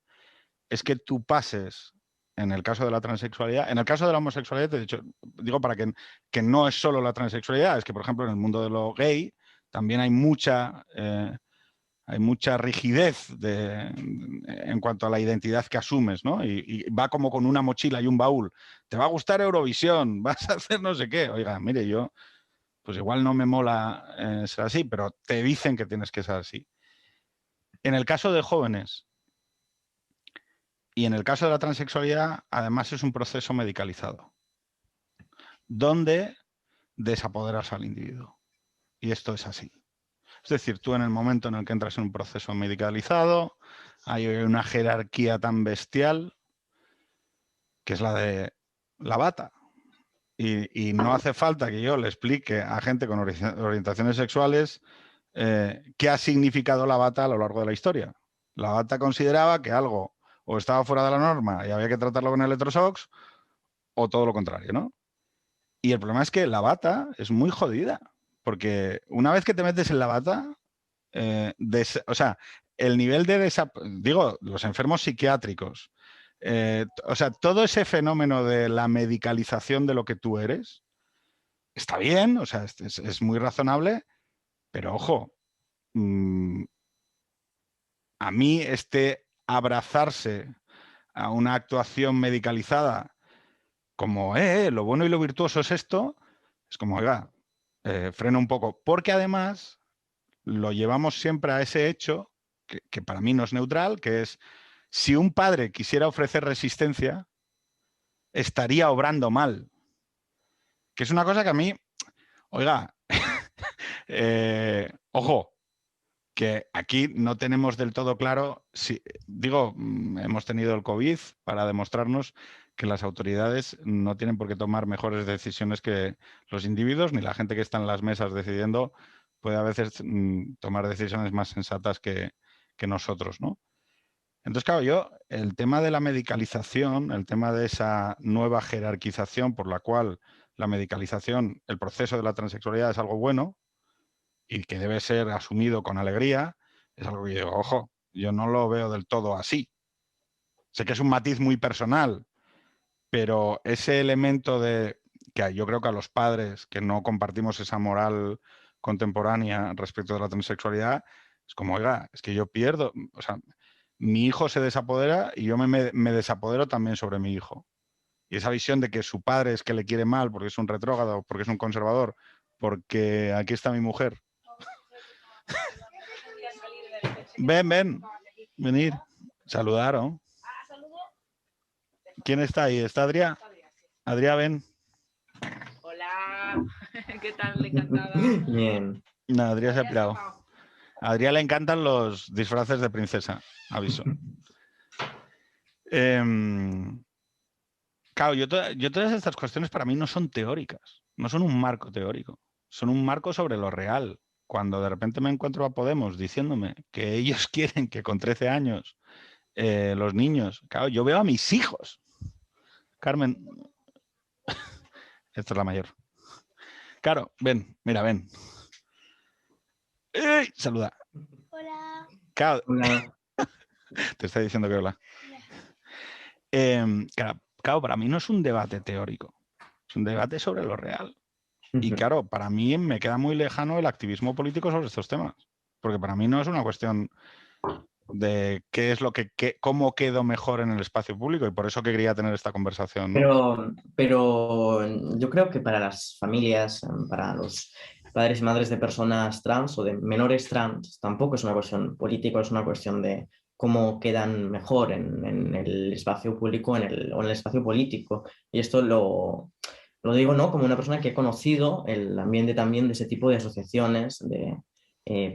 es que tú pases, en el caso de la transexualidad, en el caso de la homosexualidad, de hecho, digo para que no es solo la transexualidad, es que, por ejemplo, en el mundo de lo gay también hay mucha rigidez en cuanto a la identidad que asumes, ¿no? Y va como con una mochila y un baúl. ¿Te va a gustar Eurovisión? ¿Vas a hacer no sé qué? Oiga, mire, yo, pues igual no me mola ser así, pero te dicen que tienes que ser así. En el caso de jóvenes y en el caso de la transexualidad, además es un proceso medicalizado, donde desapoderas al individuo. Y esto es así. Es decir, tú en el momento en el que entras en un proceso medicalizado, hay una jerarquía tan bestial que es la de la bata. Y no hace falta que yo le explique a gente con orientaciones sexuales qué ha significado la bata a lo largo de la historia. La bata consideraba que algo o estaba fuera de la norma y había que tratarlo con electroshocks, o todo lo contrario, ¿no? Y el problema es que la bata es muy jodida, porque una vez que te metes en la bata, o sea, el nivel de digo, los enfermos psiquiátricos, o sea, todo ese fenómeno de la medicalización de lo que tú eres, está bien, o sea, es muy razonable, pero ojo, a mí abrazarse a una actuación medicalizada como, lo bueno y lo virtuoso es esto, es como, oiga, frena un poco, porque además lo llevamos siempre a ese hecho, que para mí no es neutral, que es, si un padre quisiera ofrecer resistencia, estaría obrando mal. Que es una cosa que a mí, oiga, ojo, que aquí no tenemos del todo claro, si, digo, hemos tenido el COVID para demostrarnos que las autoridades no tienen por qué tomar mejores decisiones que los individuos, ni la gente que está en las mesas decidiendo puede a veces tomar decisiones más sensatas que nosotros, ¿no? Entonces, claro, el tema de la medicalización, el tema de esa nueva jerarquización por la cual la medicalización, el proceso de la transexualidad es algo bueno y que debe ser asumido con alegría, es algo que yo digo, ojo, yo no lo veo del todo así. Sé que es un matiz muy personal, pero ese elemento de que yo creo que a los padres que no compartimos esa moral contemporánea respecto de la transexualidad, es como, oiga, es que yo pierdo, o sea, mi hijo se desapodera y yo me desapodero también sobre mi hijo. Y esa visión de que su padre es que le quiere mal porque es un retrógrado, porque es un conservador, porque aquí está mi mujer. Ven, venir, saludaron. ¿Quién está ahí? ¿Está Adrià? Adrià, ven. Hola, ¿qué tal? Encantada. Bien. No, Adrià se ha pirado. A Adrià le encantan los disfraces de princesa, aviso. Claro, yo todas estas cuestiones para mí no son teóricas, no son un marco teórico, son un marco sobre lo real. Cuando de repente me encuentro a Podemos diciéndome que ellos quieren que con 13 años los niños, claro, yo veo a mis hijos. Carmen, esta es la mayor. Claro, ven, mira, ven. ¡Ey! Saluda. Hola. Claro, Hola. te está diciendo que hola. Claro, para mí no es un debate teórico, es un debate sobre lo real. Y claro, para mí me queda muy lejano el activismo político sobre estos temas, porque para mí no es una cuestión de qué es lo cómo quedo mejor en el espacio público, y por eso que quería tener esta conversación, ¿no? Pero yo creo que para las familias, para los padres y madres de personas trans o de menores trans, tampoco es una cuestión política, es una cuestión de cómo quedan mejor en el espacio público o en el espacio político. Y esto lo digo, ¿no? Como una persona que he conocido el ambiente también de ese tipo de asociaciones de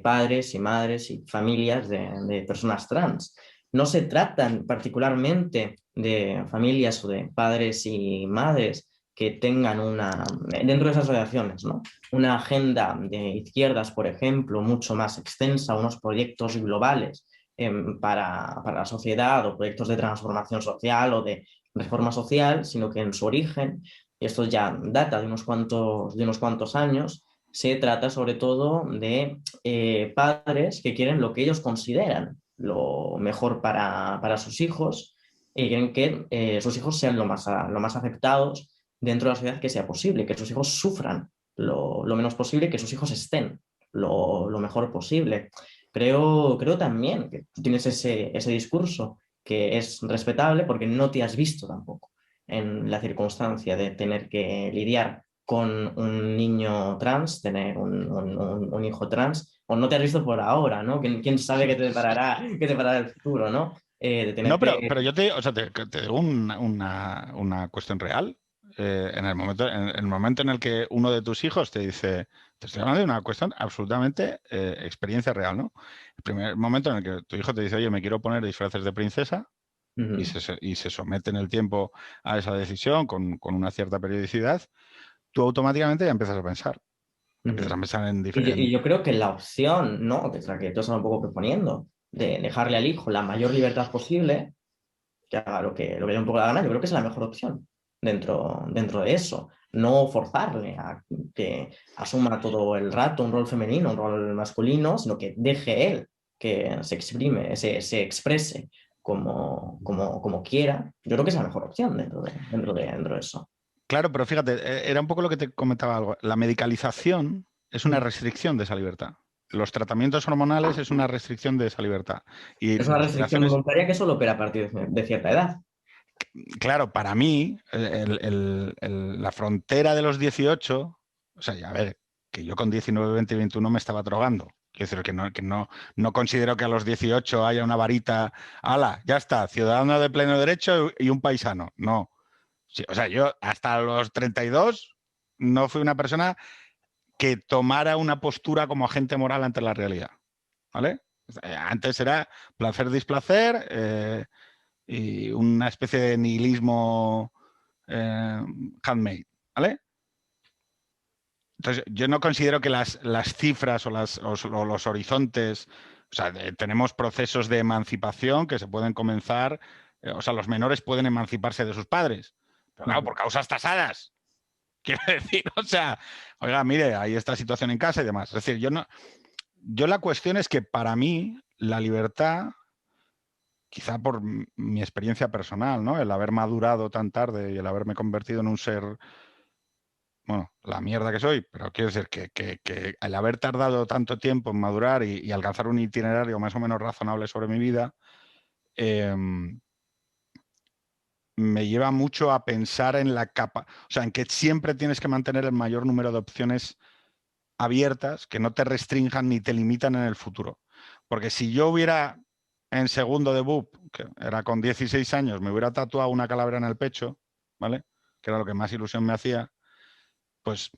padres y madres y familias de personas trans. No se tratan particularmente de familias o de padres y madres que tengan dentro de esas asociaciones, ¿no? Una agenda de izquierdas, por ejemplo, mucho más extensa, unos proyectos globales para la sociedad o proyectos de transformación social o de reforma social, sino que en su origen, y esto ya data de unos cuantos años, se trata sobre todo de padres que quieren lo que ellos consideran lo mejor para sus hijos y quieren que sus hijos sean lo más aceptados dentro de la sociedad que sea posible, que sus hijos sufran lo menos posible, que sus hijos estén lo mejor posible. Creo también que tú tienes ese discurso que es respetable porque no te has visto tampoco en la circunstancia de tener que lidiar con un niño trans, tener un hijo trans, o no te has visto por ahora, ¿no? ¿Quién sabe qué te deparará el futuro, ¿no? De tener No, que... pero yo o sea, te digo una cuestión real. En el momento en el que uno de tus hijos te dice, te estoy hablando de una cuestión absolutamente experiencia real, ¿no? El primer momento en el que tu hijo te dice, oye, me quiero poner disfraces de princesa Ujú, y se somete en el tiempo a esa decisión con una cierta periodicidad, tú automáticamente ya empiezas a pensar. Empiezas a ujú. pensar en Y diferentes... yo creo que la opción, ¿no? Que es la que tú estás un poco proponiendo, de dejarle al hijo la mayor libertad posible, que haga lo que le dé un poco la gana, yo creo que es la mejor opción dentro de eso. No forzarle a que asuma todo el rato un rol femenino, un rol masculino, sino que deje él que se exprime, se exprese como quiera. Yo creo que es la mejor opción dentro de eso. Claro, pero fíjate, era un poco lo que te comentaba algo. La medicalización es una restricción de esa libertad. Los tratamientos hormonales es una restricción de esa libertad. Y Es una las restricción operaciones, voluntaria que solo opera a partir de cierta edad. claro, para mí, la frontera de los 18, o sea, ya a ver, que yo con 19, 20 y 21 me estaba drogando. Quiero decir no considero que a los 18 haya una varita, ala, ya está, ciudadano de pleno derecho y un paisano. No. Sí, o sea, yo hasta los 32 no fui una persona que tomara una postura como agente moral ante la realidad. ¿Vale? Antes era placer-displacer y una especie de nihilismo handmade. ¿Vale? Entonces, yo no considero que las cifras o los horizontes, o sea, tenemos procesos de emancipación que se pueden comenzar, o sea, los menores pueden emanciparse de sus padres, pero claro, por causas tasadas. Quiero decir, o sea, oiga, mire, hay esta situación en casa y demás. Es decir, yo la cuestión es que para mí la libertad, quizá por mi experiencia personal, ¿no? El haber madurado tan tarde y el haberme convertido en un ser, bueno, la mierda que soy, pero quiero decir que el haber tardado tanto tiempo en madurar y alcanzar un itinerario más o menos razonable sobre mi vida, eh, me lleva mucho a pensar en la capa, o sea, en que siempre tienes que mantener el mayor número de opciones abiertas que no te restrinjan ni te limitan en el futuro. Porque si yo hubiera en segundo de BUP, que era con 16 años, me hubiera tatuado una calavera en el pecho, ¿vale? Que era lo que más ilusión me hacía, pues,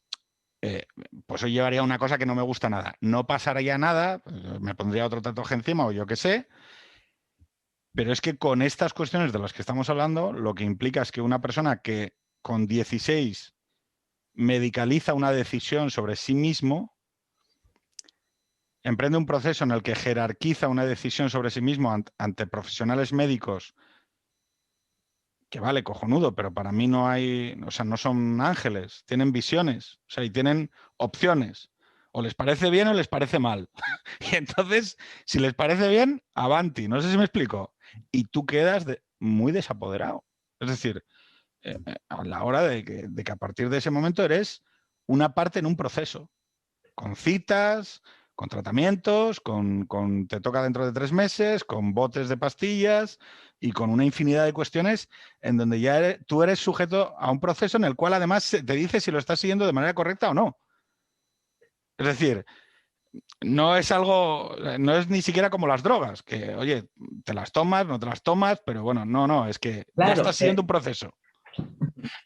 pues hoy llevaría una cosa que no me gusta nada. No pasaría nada, pues, me pondría otro tatuaje encima o yo qué sé, pero es que con estas cuestiones de las que estamos hablando, lo que implica es que una persona que con 16 medicaliza una decisión sobre sí mismo, emprende un proceso en el que jerarquiza una decisión sobre sí mismo ante profesionales médicos, que vale, cojonudo, pero para mí no hay, o sea, no son ángeles, tienen visiones, o sea, y tienen opciones. O les parece bien o les parece mal. Y entonces, si les parece bien, avanti, no sé si me explico. Y tú quedas muy desapoderado. Es decir, a la hora de que a partir de ese momento eres una parte en un proceso con citas, con tratamientos, te toca dentro de 3 meses, con botes de pastillas y con una infinidad de cuestiones en donde ya tú eres sujeto a un proceso en el cual además te dice si lo estás siguiendo de manera correcta o no. Es decir, no es algo, no es ni siquiera como las drogas, que oye, te las tomas, no te las tomas, pero bueno, no, es que ya Claro, estás siguiendo un proceso.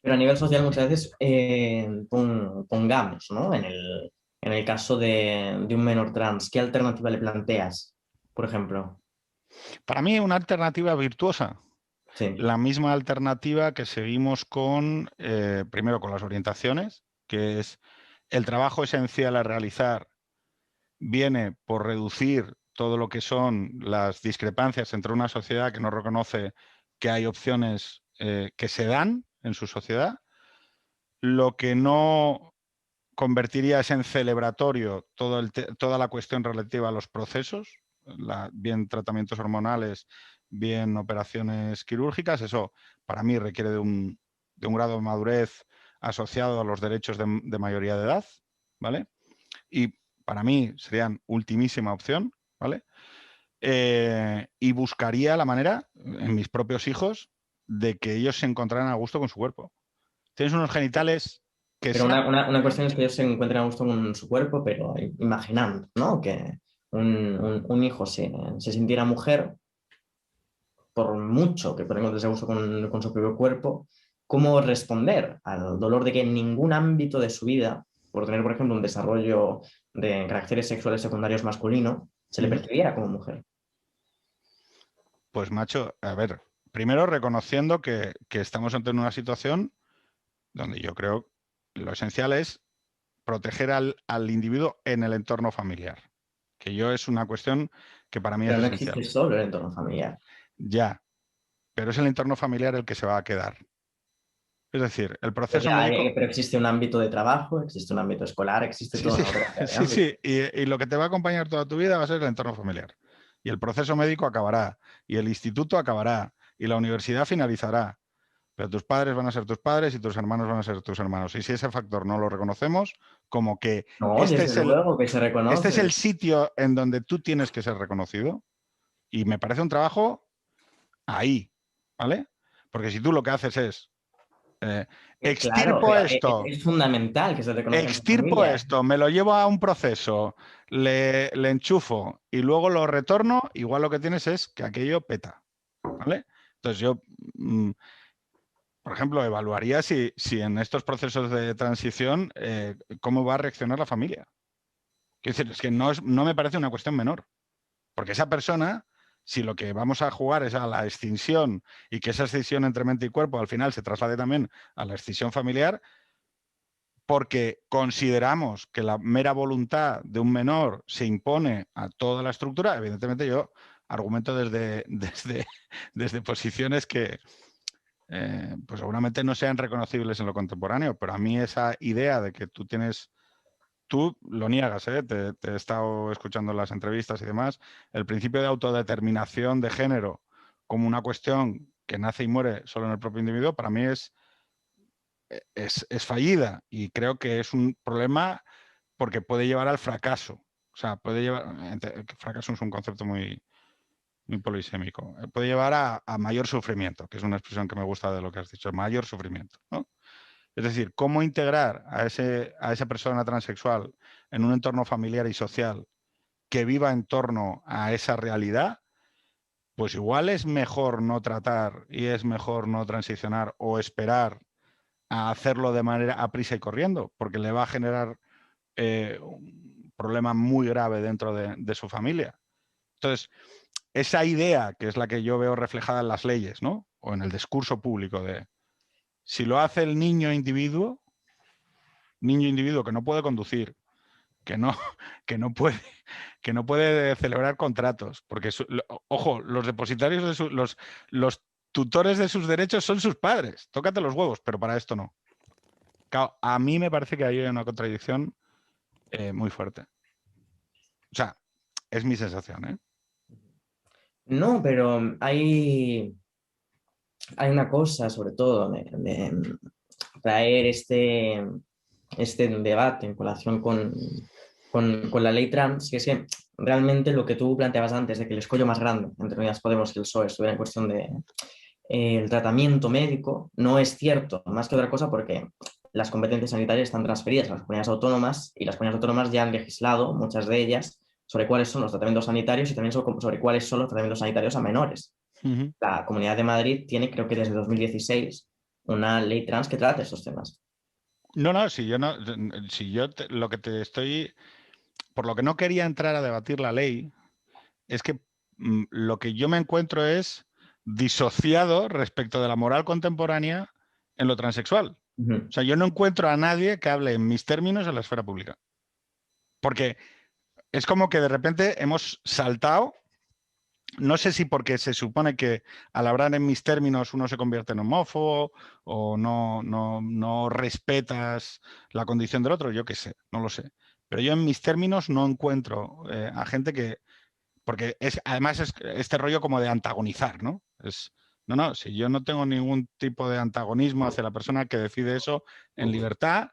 pero a nivel social muchas veces pongamos, ¿no? En el caso de un menor trans, ¿qué alternativa le planteas, por ejemplo? Para mí una alternativa virtuosa. Sí. La misma alternativa que seguimos primero con las orientaciones, que es el trabajo esencial a realizar viene por reducir todo lo que son las discrepancias entre una sociedad que no reconoce que hay opciones que se dan en su sociedad. Lo que no convertiría es en celebratorio toda la cuestión relativa a los procesos, bien tratamientos hormonales, bien operaciones quirúrgicas. Eso para mí requiere de un grado de madurez asociado a los derechos de mayoría de edad, ¿vale? Y para mí serían ultimísima opción, ¿vale? Y buscaría la manera, en mis propios hijos, de que ellos se encontraran a gusto con su cuerpo. Tienes unos genitales que Pero sean... una cuestión es que ellos se encuentren a gusto con su cuerpo, pero imaginando, ¿no? Que un hijo se sintiera mujer, por mucho que pueda encontrarse a gusto con su propio cuerpo, ¿cómo responder al dolor de que en ningún ámbito de su vida, por tener, por ejemplo, un desarrollo de caracteres sexuales secundarios masculino, se le percibiera como mujer? Pues macho, a ver, primero reconociendo que estamos ante una situación donde yo creo que lo esencial es proteger al individuo en el entorno familiar, que yo es una cuestión que para mí es Pero no esencial. existe solo el entorno familiar. Ya, pero es el entorno familiar el que se va a quedar. Es decir, el Pues proceso ya, médico... pero existe un ámbito de trabajo, existe un ámbito escolar, existe Sí, toda sí, una variedad de sí, ámbitos. sí. Y lo que te va a acompañar toda tu vida va a ser el entorno familiar. Y el proceso médico acabará, y el instituto acabará, y la universidad finalizará. Pero tus padres van a ser tus padres y tus hermanos van a ser tus hermanos. Y si ese factor no lo reconocemos, como que No, desde luego que se este es reconoce. el sitio en donde tú tienes que ser reconocido, y me parece un trabajo ahí, ¿vale? Porque si tú lo que haces es Claro, extirpo pero esto, es fundamental que se reconozca en tu familia. me lo llevo a un proceso, le enchufo y luego lo retorno, igual lo que tienes es que aquello peta, ¿vale? Entonces yo, por ejemplo, evaluaría si en estos procesos de transición, cómo va a reaccionar la familia. Quiero decir, es que no me parece una cuestión menor, porque esa persona, si lo que vamos a jugar es a la extinción y que esa extinción entre mente y cuerpo al final se traslade también a la extinción familiar, porque consideramos que la mera voluntad de un menor se impone a toda la estructura, evidentemente yo argumento desde posiciones que pues seguramente no sean reconocibles en lo contemporáneo, pero a mí esa idea de que tú lo niegas, ¿eh? Te he estado escuchando en las entrevistas y demás, el principio de autodeterminación de género como una cuestión que nace y muere solo en el propio individuo, para mí es fallida, y creo que es un problema porque puede llevar al fracaso. O sea, puede llevar... Fracaso es un concepto muy polisémico. Puede llevar a mayor sufrimiento, que es una expresión que me gusta de lo que has dicho, mayor sufrimiento, ¿no? Es decir, cómo integrar a esa persona transexual en un entorno familiar y social que viva en torno a esa realidad, pues igual es mejor no tratar y es mejor no transicionar o esperar a hacerlo de manera a prisa y corriendo, porque le va a generar un problema muy grave dentro de su familia. Entonces, esa idea, que es la que yo veo reflejada en las leyes, ¿no? O en el discurso público de si lo hace el niño individuo que no puede conducir, que no, que no puede, que no puede celebrar contratos, porque, ojo, los depositarios los tutores de sus derechos son sus padres. Tócate los huevos, pero para esto no. Claro, a mí me parece que hay una contradicción muy fuerte. O sea, es mi sensación, ¿eh? No, pero hay una cosa, sobre todo, de traer este debate en colación con la ley trans, que es que realmente lo que tú planteabas antes, de que el escollo más grande entre Unidas Podemos y el PSOE estuviera en cuestión de el tratamiento médico, no es cierto, más que otra cosa porque las competencias sanitarias están transferidas a las comunidades autónomas y las comunidades autónomas ya han legislado, muchas de ellas, sobre cuáles son los tratamientos sanitarios y también sobre cuáles son los tratamientos sanitarios a menores. La Comunidad de Madrid tiene, creo que desde 2016, una ley trans que trata estos temas. No, si yo no, si yo lo que te estoy, por lo que no quería entrar a debatir la ley, es que lo que yo me encuentro es disociado respecto de la moral contemporánea en lo transexual. O sea, yo no encuentro a nadie que hable en mis términos en la esfera pública. Porque es como que de repente hemos saltado. No sé si porque se supone que al hablar en mis términos uno se convierte en homófobo o no respetas la condición del otro, yo qué sé, no lo sé. Pero yo en mis términos no encuentro a gente que... Porque además es este rollo como de antagonizar, ¿no? No, si yo no tengo ningún tipo de antagonismo hacia la persona que decide eso en libertad,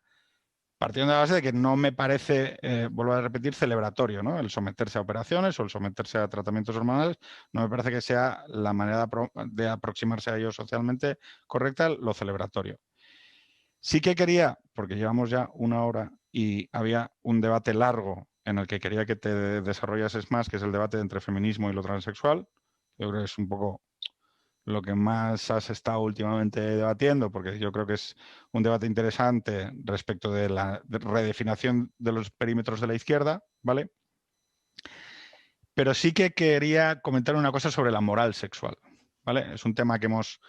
partiendo de la base de que no me parece, vuelvo a repetir, celebratorio, ¿no? El someterse a operaciones o el someterse a tratamientos hormonales, no me parece que sea la manera de aproximarse a ello socialmente correcta, lo celebratorio. Sí que quería, porque llevamos ya 1 hora y había un debate largo en el que quería que te desarrollases más, que es el debate entre feminismo y lo transexual. Yo creo que es un poco lo que más has estado últimamente debatiendo, porque yo creo que es un debate interesante respecto de la redefinición de los perímetros de la izquierda, ¿vale? Pero sí que quería comentar una cosa sobre la moral sexual, ¿vale? Es un tema que hemos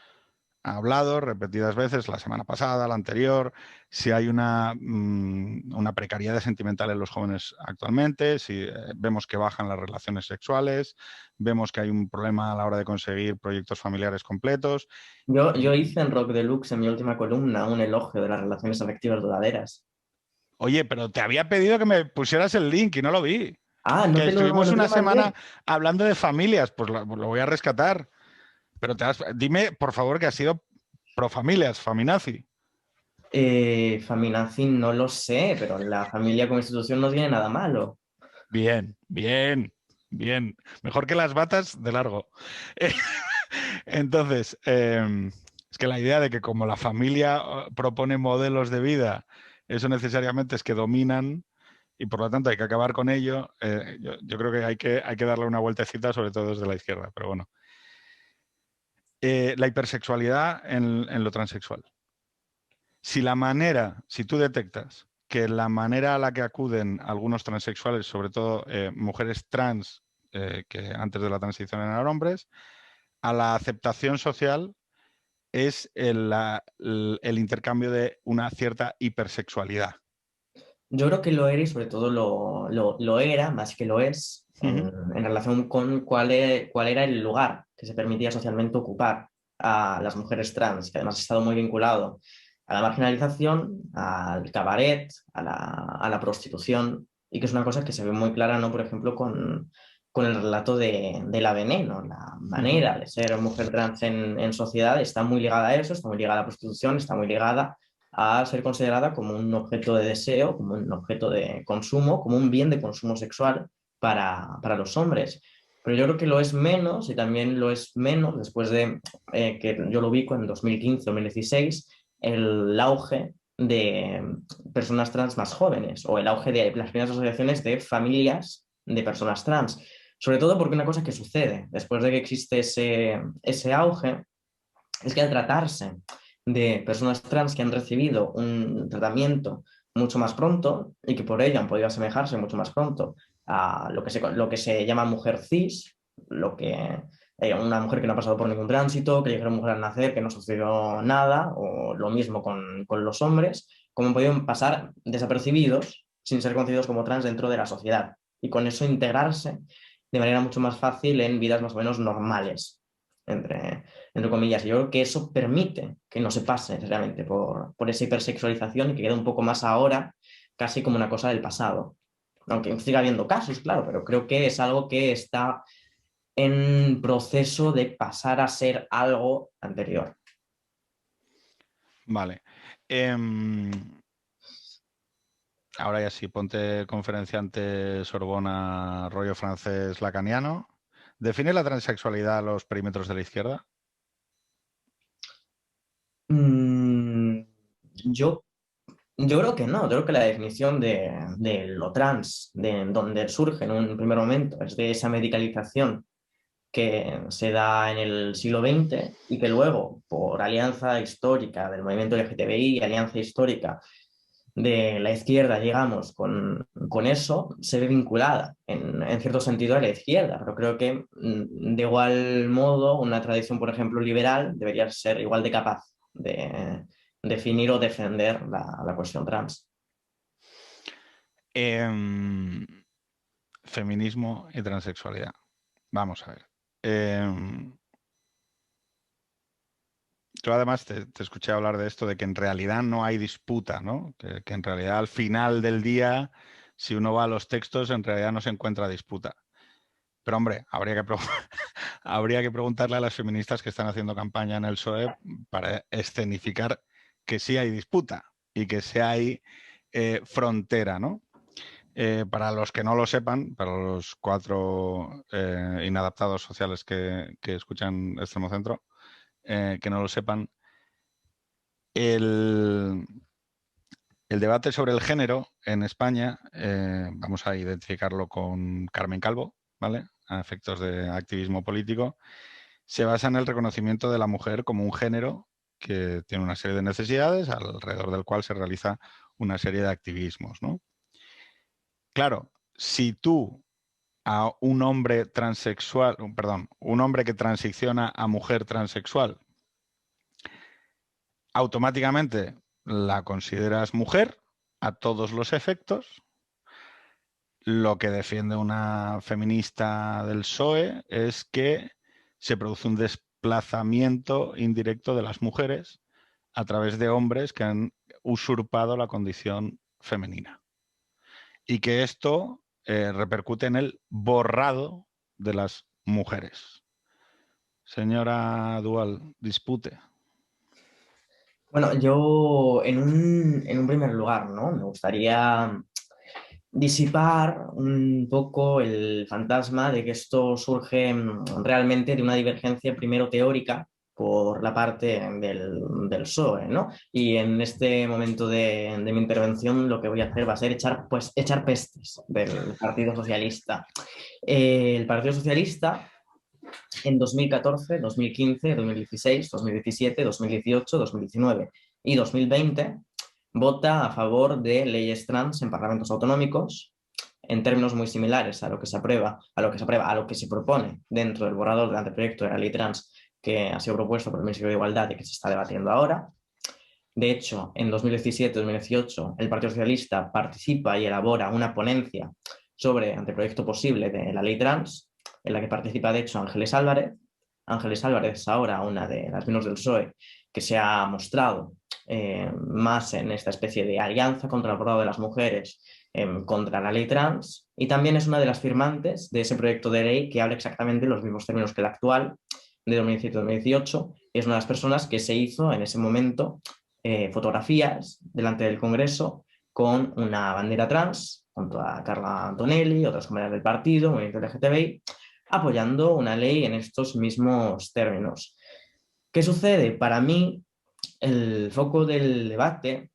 hablado repetidas veces, la semana pasada, la anterior, si hay una precariedad sentimental en los jóvenes actualmente, si vemos que bajan las relaciones sexuales, vemos que hay un problema a la hora de conseguir proyectos familiares completos. Yo hice en Rock Deluxe, en mi última columna, un elogio de las relaciones afectivas duraderas. Oye, pero te había pedido que me pusieras el link y no lo vi. Ah, Que estuvimos no te una lo semana mandé. hablando de familias, pues lo voy a rescatar. Pero dime, por favor, que has sido pro familias, faminazi. Feminazi no lo sé, pero la familia como institución no tiene nada malo. Bien, bien, bien. Mejor que las batas de largo. Entonces, es que la idea de que como la familia propone modelos de vida, eso necesariamente es que dominan y por lo tanto hay que acabar con ello, yo creo que hay que darle una vueltecita, sobre todo desde la izquierda, pero bueno. La hipersexualidad en lo transexual. Si tú detectas que la manera a la que acuden algunos transexuales, sobre todo mujeres trans que antes de la transición eran hombres, a la aceptación social es el intercambio de una cierta hipersexualidad. Yo creo que lo era y sobre todo lo era, más que lo es, Ujú. en relación con cuál era el lugar que se permitía socialmente ocupar a las mujeres trans, que además ha estado muy vinculado a la marginalización, al cabaret, a la prostitución, y que es una cosa que se ve muy clara, ¿no? Por ejemplo, con el relato de la Veneno, la Ujú. manera de ser mujer trans en sociedad está muy ligada a eso, está muy ligada a la prostitución, está muy ligada a ser considerada como un objeto de deseo, como un objeto de consumo, como un bien de consumo sexual para los hombres. Pero yo creo que lo es menos y también lo es menos después de que yo lo ubico en 2015-2016, el auge de personas trans más jóvenes o el auge de las primeras asociaciones de familias de personas trans. Sobre todo porque una cosa que sucede después de que existe ese auge es que al tratarse de personas trans que han recibido un tratamiento mucho más pronto y que por ello han podido asemejarse mucho más pronto a lo que se llama mujer cis, una mujer que no ha pasado por ningún tránsito, que dijeron mujer al nacer, que no sucedió nada, o lo mismo con los hombres, como han podido pasar desapercibidos sin ser conocidos como trans dentro de la sociedad y con eso integrarse de manera mucho más fácil en vidas más o menos normales, entre comillas. Yo creo que eso permite que no se pase necesariamente por esa hipersexualización y que quede un poco más ahora, casi como una cosa del pasado. Aunque siga habiendo casos, claro, pero creo que es algo que está en proceso de pasar a ser algo anterior. Vale. Ahora ya sí, ponte conferenciante Sorbona, rollo francés lacaniano. ¿Define la transexualidad a los perímetros de la izquierda? Mm, yo, yo creo que no, yo creo que la definición de lo trans, de donde surge en un primer momento, es de esa medicalización que se da en el siglo XX y que luego, por alianza histórica del movimiento LGTBI y alianza histórica de la izquierda, digamos, con eso, se ve vinculada en cierto sentido a la izquierda. Pero creo que de igual modo una tradición, por ejemplo, liberal debería ser igual de capaz de definir o defender la cuestión trans. feminismo y transexualidad. Vamos a ver. Yo además te escuché hablar de esto, de que en realidad no hay disputa, ¿no? Que en realidad al final del día, si uno va a los textos, en realidad no se encuentra disputa. Pero hombre, habría que preguntarle a las feministas que están haciendo campaña en el PSOE para escenificar que sí hay disputa y que sí hay frontera, ¿no? Para los que no lo sepan, para los 4 inadaptados sociales que escuchan Extremo Centro, que no lo sepan, el debate sobre el género en España, vamos a identificarlo con Carmen Calvo, ¿vale? A efectos de activismo político, se basa en el reconocimiento de la mujer como un género que tiene una serie de necesidades alrededor del cual se realiza una serie de activismos, ¿no? Claro, si tú a un hombre transexual, perdón, un hombre que transiciona a mujer transexual, automáticamente la consideras mujer a todos los efectos, lo que defiende una feminista del PSOE es que se produce un desplazamiento indirecto de las mujeres a través de hombres que han usurpado la condición femenina. Y que esto repercute en el borrado de las mujeres. Señora Dual, dispute. Bueno, yo en un primer lugar, ¿no? Me gustaría disipar un poco el fantasma de que esto surge realmente de una divergencia primero teórica por la parte del PSOE, ¿no? Y en este momento de mi intervención lo que voy a hacer va a ser echar pestes del Partido Socialista. El Partido Socialista en 2014, 2015, 2016, 2017, 2018, 2019 y 2020 vota a favor de leyes trans en parlamentos autonómicos en términos muy similares a lo que se aprueba, a lo que se propone dentro del borrador del anteproyecto de la ley trans que ha sido propuesto por el Ministerio de Igualdad y que se está debatiendo ahora. De hecho, en 2017-2018 el Partido Socialista participa y elabora una ponencia sobre anteproyecto posible de la ley trans, en la que participa de hecho Ángeles Álvarez. Ángeles Álvarez es ahora una de las miembros del PSOE que se ha mostrado más en esta especie de alianza contra el borrado de las mujeres, contra la ley trans, y también es una de las firmantes de ese proyecto de ley que habla exactamente los mismos términos que el actual, de 2017-2018, y es una de las personas que se hizo en ese momento fotografías delante del Congreso con una bandera trans, junto a Carla Antonelli, otras compañeras del partido, movimiento LGTBI, apoyando una ley en estos mismos términos. ¿Qué sucede? Para mí, el foco del debate,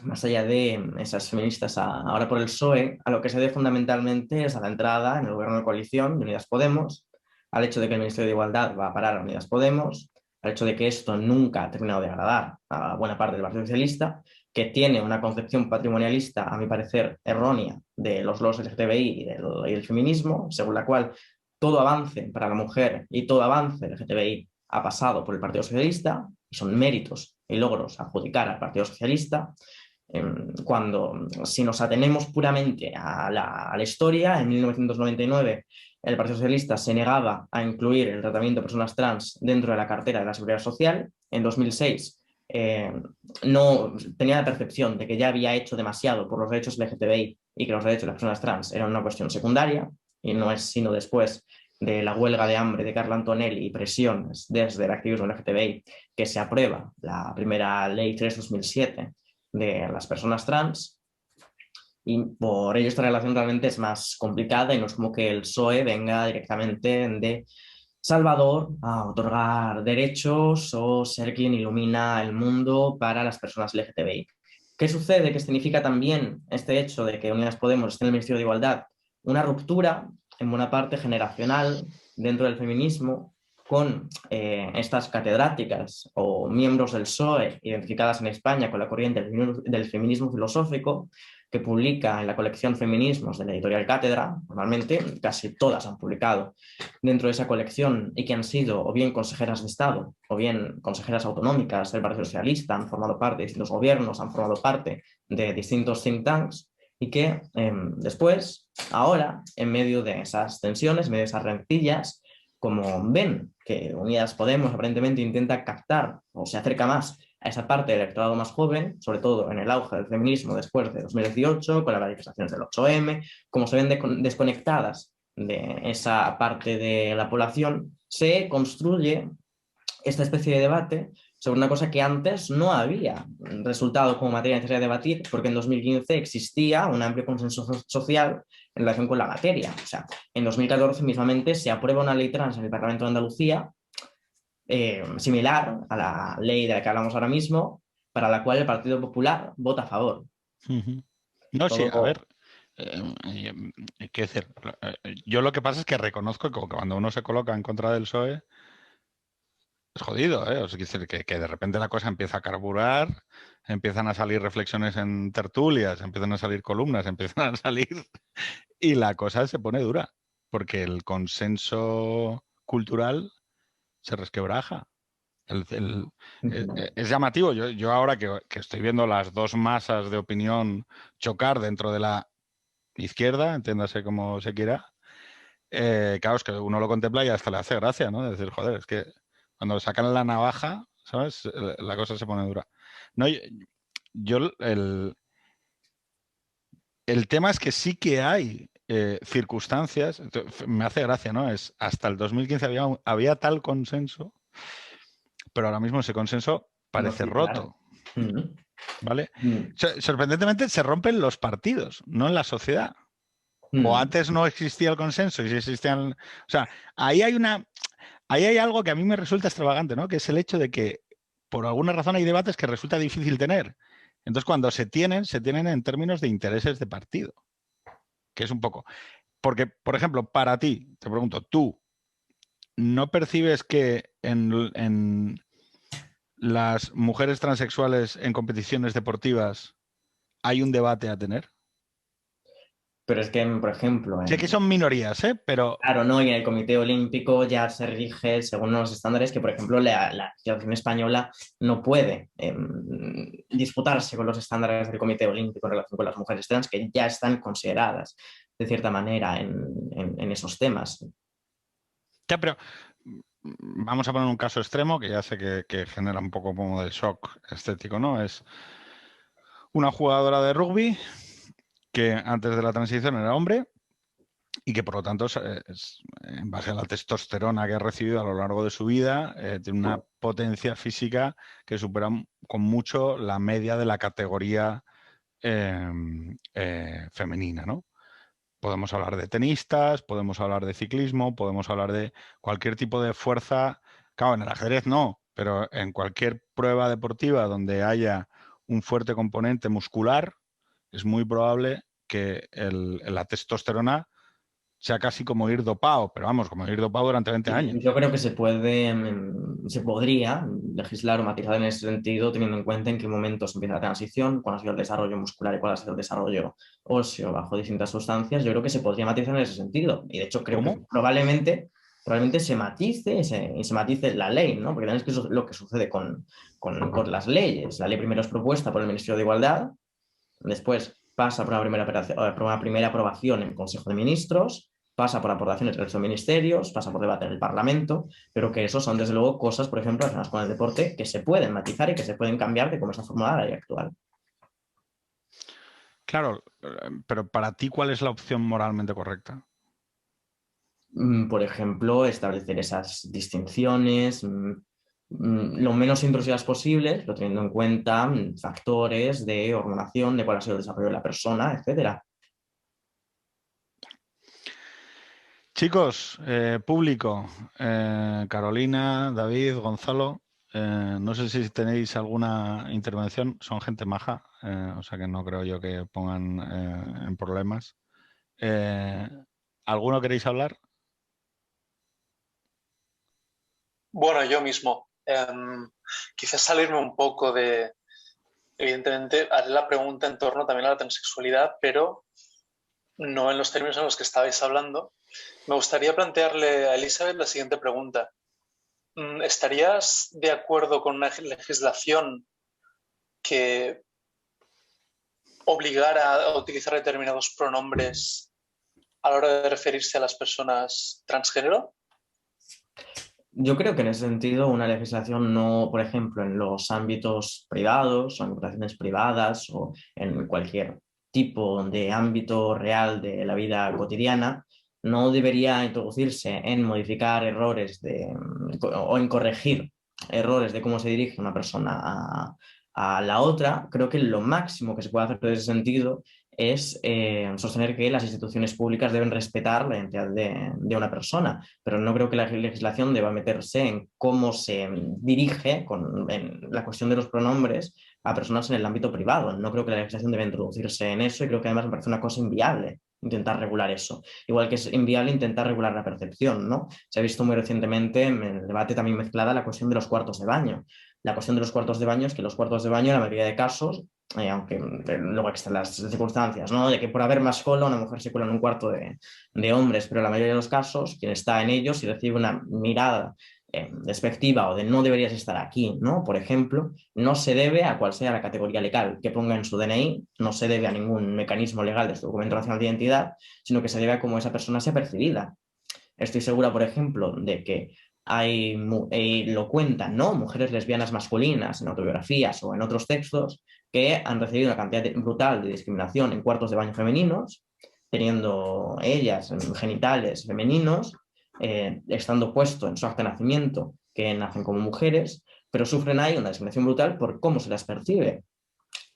más allá de esas feministas ahora por el PSOE, a lo que se debe fundamentalmente es a la entrada en el gobierno de coalición de Unidas Podemos, al hecho de que el Ministerio de Igualdad va a parar a Unidas Podemos, al hecho de que esto nunca ha terminado de agradar a buena parte del Partido Socialista, que tiene una concepción patrimonialista, a mi parecer, errónea de los LGTBI y del feminismo, según la cual todo avance para la mujer y todo avance LGTBI ha pasado por el Partido Socialista y son méritos y logros a adjudicar al Partido Socialista. Cuando, si nos atenemos puramente a la historia, en 1999 el Partido Socialista se negaba a incluir el tratamiento de personas trans dentro de la cartera de la Seguridad Social. En 2006 no tenía la percepción de que ya había hecho demasiado por los derechos LGTBI y que los derechos de las personas trans eran una cuestión secundaria, y no es sino después de la huelga de hambre de Carla Antonelli y presiones desde el activismo LGTBI que se aprueba la primera ley 3/2007 de las personas trans. Y por ello esta relación realmente es más complicada y no es como que el PSOE venga directamente de Salvador a otorgar derechos o ser quien ilumina el mundo para las personas LGTBI. ¿Qué sucede? ¿Qué significa también este hecho de que Unidas Podemos esté en el Ministerio de Igualdad? Una ruptura en buena parte generacional dentro del feminismo con estas catedráticas o miembros del PSOE identificadas en España con la corriente del feminismo filosófico, que publica en la colección Feminismos de la editorial Cátedra. Normalmente casi todas han publicado dentro de esa colección y que han sido o bien consejeras de Estado o bien consejeras autonómicas del Partido Socialista, han formado parte de distintos gobiernos, han formado parte de distintos think tanks, y que después, ahora, en medio de esas tensiones, en medio de esas rencillas, como ven que Unidas Podemos aparentemente intenta captar o se acerca más a esa parte del electorado más joven, sobre todo en el auge del feminismo después de 2018, con las manifestaciones del 8M, como se ven desconectadas de esa parte de la población, se construye esta especie de debate sobre una cosa que antes no había resultado como materia necesaria de debatir, porque en 2015 existía un amplio consenso social en relación con la materia. O sea, en 2014 mismamente se aprueba una ley trans en el Parlamento de Andalucía, similar a la ley de la que hablamos ahora mismo, para la cual el Partido Popular vota a favor. No, sí, a Todo... ver, qué decir, yo lo que pasa es que reconozco que cuando uno se coloca en contra del PSOE, es jodido, ¿eh? O sea, quiero decir que de repente la cosa empieza a carburar, empiezan a salir reflexiones en tertulias, empiezan a salir columnas, empiezan a salir y la cosa se pone dura, porque el consenso cultural se resquebraja. Es llamativo. Yo ahora que estoy viendo las dos masas de opinión chocar dentro de la izquierda, entiéndase como se quiera, claro, es que uno lo contempla y hasta le hace gracia, ¿no? Decir, joder, es que cuando sacan la navaja, ¿sabes? La cosa se pone dura. No, yo el tema es que sí que hay circunstancias, me hace gracia, ¿no? Es hasta el 2015 había tal consenso, pero ahora mismo ese consenso No, parece sí, claro. roto, ¿vale? Sorprendentemente se rompen los partidos, no en la sociedad. O antes no existía el consenso y si existían... O sea, ahí hay algo que a mí me resulta extravagante, ¿no? Que es el hecho de que por alguna razón hay debates que resulta difícil tener. Entonces, cuando se tienen en términos de intereses de partido, que es un poco... Porque, por ejemplo, para ti, te pregunto, ¿tú no percibes que en las mujeres transexuales en competiciones deportivas hay un debate a tener? Pero es que, por ejemplo, Sé que son minorías, ¿eh? Pero... claro, ¿no? Y en el Comité Olímpico ya se rige según unos estándares que, por ejemplo, la Federación Española no puede disputarse con los estándares del Comité Olímpico en relación con las mujeres trans, que ya están consideradas de cierta manera en esos temas. Ya, pero vamos a poner un caso extremo que ya sé que genera un poco como de shock estético, ¿no? Es una jugadora de rugby que antes de la transición era hombre y que por lo tanto, en base a la testosterona que ha recibido a lo largo de su vida, tiene una potencia física que supera con mucho la media de la categoría femenina, ¿no? Podemos hablar de tenistas, podemos hablar de ciclismo, podemos hablar de cualquier tipo de fuerza. Claro, en el ajedrez no, pero en cualquier prueba deportiva donde haya un fuerte componente muscular, es muy probable que la testosterona sea casi como ir dopado, pero vamos, como ir dopado durante 20 años. Yo creo que se podría legislar o matizar en ese sentido, teniendo en cuenta en qué momentos empieza la transición, cuál ha sido el desarrollo muscular y cuál ha sido el desarrollo óseo bajo distintas sustancias. Yo creo que se podría matizar en ese sentido. Y de hecho, creo ¿Cómo? que probablemente se matice y se matice la ley, ¿no? Porque también es que eso es lo que sucede con las leyes. La ley primero es propuesta por el Ministerio de Igualdad, después pasa por una primera aprobación en el Consejo de Ministros, pasa por aportaciones del resto de ministerios, pasa por debate en el Parlamento, pero que eso son desde luego cosas, por ejemplo, relacionadas con el deporte, que se pueden matizar y que se pueden cambiar de cómo está formulada la ley actual. Claro, pero para ti, ¿cuál es la opción moralmente correcta? Por ejemplo, establecer esas distinciones lo menos intrusivas posibles, pero teniendo en cuenta factores de hormonación, de cuál ha sido el desarrollo de la persona, etcétera. Chicos, público, Carolina, David, Gonzalo, no sé si tenéis alguna intervención, son gente maja, o sea que no creo yo que pongan en problemas. ¿Alguno queréis hablar? Bueno, yo mismo. Quizás salirme un poco de... Evidentemente, haré la pregunta en torno también a la transexualidad, pero no en los términos en los que estabais hablando. Me gustaría plantearle a Elizabeth la siguiente pregunta. ¿Estarías de acuerdo con una legislación que obligar a utilizar determinados pronombres a la hora de referirse a las personas transgénero? Yo creo que en ese sentido una legislación no, por ejemplo, en los ámbitos privados o en operaciones privadas o en cualquier tipo de ámbito real de la vida cotidiana, no debería introducirse en modificar errores o en corregir errores de cómo se dirige una persona a la otra. Creo que lo máximo que se puede hacer en ese sentido es sostener que las instituciones públicas deben respetar la identidad de una persona, pero no creo que la legislación deba meterse en cómo se dirige en la cuestión de los pronombres a personas en el ámbito privado. No creo que la legislación deba introducirse en eso y creo que además me parece una cosa inviable intentar regular eso. Igual que es inviable intentar regular la percepción, ¿no? Se ha visto muy recientemente en el debate también mezclada la cuestión de los cuartos de baño. La cuestión de los cuartos de baño es que los cuartos de baño, en la mayoría de casos, aunque luego existen las circunstancias, ¿no? De que por haber más cola una mujer se cuela en un cuarto de hombres, pero en la mayoría de los casos quien está en ellos y recibe una mirada despectiva o de no deberías estar aquí, ¿no? Por ejemplo, no se debe a cual sea la categoría legal que ponga en su DNI, no se debe a ningún mecanismo legal de su documento nacional de identidad, sino que se debe a cómo esa persona sea percibida. Estoy segura, por ejemplo, de que lo cuentan, ¿no? Mujeres lesbianas masculinas en autobiografías o en otros textos que han recibido una cantidad brutal de discriminación en cuartos de baño femeninos, teniendo ellas genitales femeninos, estando puesto en su acta de nacimiento que nacen como mujeres, pero sufren ahí una discriminación brutal por cómo se las percibe.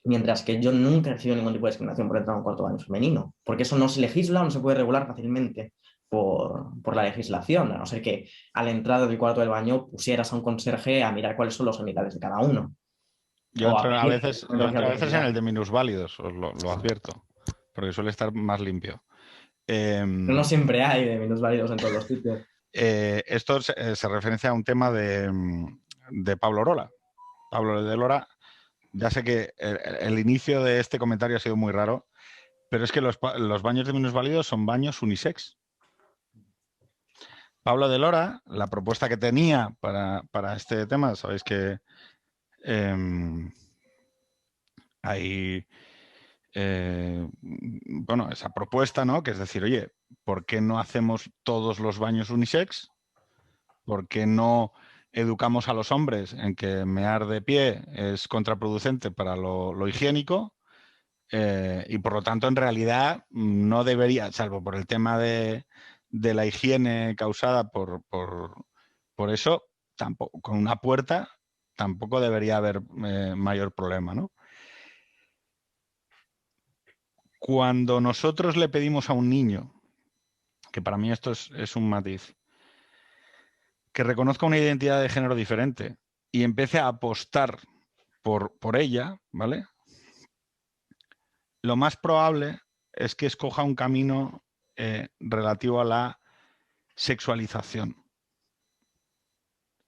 Mientras que yo nunca he recibido ningún tipo de discriminación por entrar a un cuarto de baño femenino, porque eso no se legisla o no se puede regular fácilmente por la legislación, a no ser que a la entrada del cuarto del baño pusieras a un conserje a mirar cuáles son los genitales de cada uno. Yo entro a veces en el de... de minusválidos, os lo advierto, porque suele estar más limpio. Pero no siempre hay de minusválidos en todos los sitios. Esto se referencia a un tema de Pablo Rola. Pablo de Lora, ya sé que el inicio de este comentario ha sido muy raro, pero es que los baños de minusválidos son baños unisex. Pablo de Lora, la propuesta que tenía para este tema, sabéis que hay bueno, esa propuesta, ¿no? Que es decir, oye, ¿por qué no hacemos todos los baños unisex? ¿Por qué no educamos a los hombres en que mear de pie es contraproducente para lo higiénico? Y por lo tanto, en realidad, no debería, salvo por el tema de la higiene causada por eso, tampoco, con una puerta tampoco debería haber mayor problema, ¿no? Cuando nosotros le pedimos a un niño, que para mí esto es un matiz, que reconozca una identidad de género diferente y empiece a apostar por ella, ¿vale? Lo más probable es que escoja un camino relativo a la sexualización.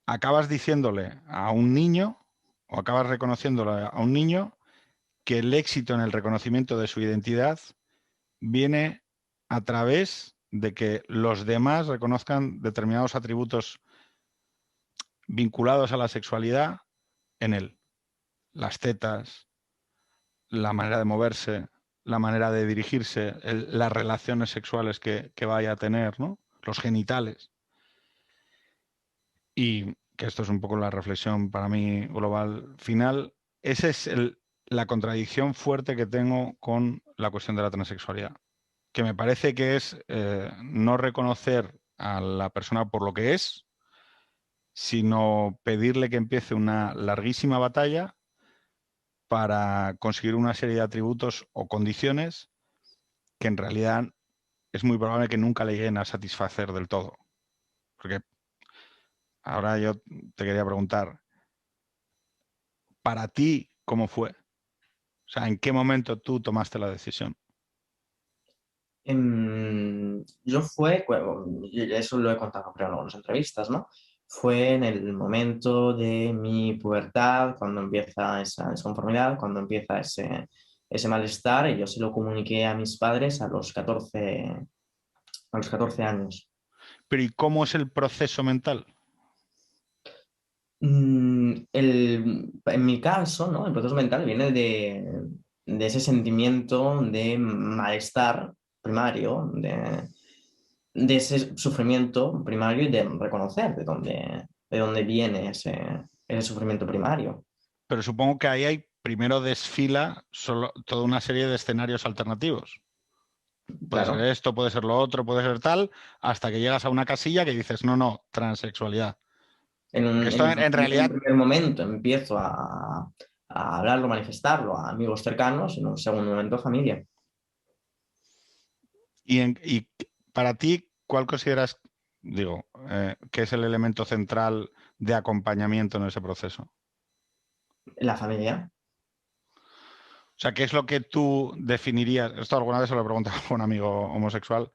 Acabas diciéndole a un niño, o acabas reconociéndole a un niño, que el éxito en el reconocimiento de su identidad viene a través de que los demás reconozcan determinados atributos vinculados a la sexualidad en él. Las tetas, la manera de moverse, la manera de dirigirse, las relaciones sexuales que vaya a tener, ¿no? Los genitales. Y que esto es un poco la reflexión para mí global final. Esa es la contradicción fuerte que tengo con la cuestión de la transexualidad, que me parece que es no reconocer a la persona por lo que es, sino pedirle que empiece una larguísima batalla para conseguir una serie de atributos o condiciones que en realidad es muy probable que nunca le lleguen a satisfacer del todo. Porque ahora yo te quería preguntar, para ti, ¿cómo fue? O sea, ¿en qué momento tú tomaste la decisión? Yo eso lo he contado creo en algunas entrevistas, ¿no? Fue en el momento de mi pubertad, cuando empieza esa disconformidad, cuando empieza ese malestar, y yo se lo comuniqué a mis padres a los 14 años. Pero ¿y cómo es el proceso mental? En mi caso, ¿no? El proceso mental viene de ese sentimiento de malestar primario, de ese sufrimiento primario y de reconocer de dónde viene ese sufrimiento primario. Pero supongo que ahí primero desfila toda una serie de escenarios alternativos. Puede ser Claro. esto, puede ser lo otro, puede ser tal, hasta que llegas a una casilla que dices, no, transexualidad. Esto en En un realidad, primer momento empiezo a hablarlo, manifestarlo a amigos cercanos, en un segundo momento a familia. y para ti, ¿cuál consideras, que es el elemento central de acompañamiento en ese proceso? La familia. O sea, ¿qué es lo que tú definirías? Esto alguna vez se lo he preguntado a un amigo homosexual.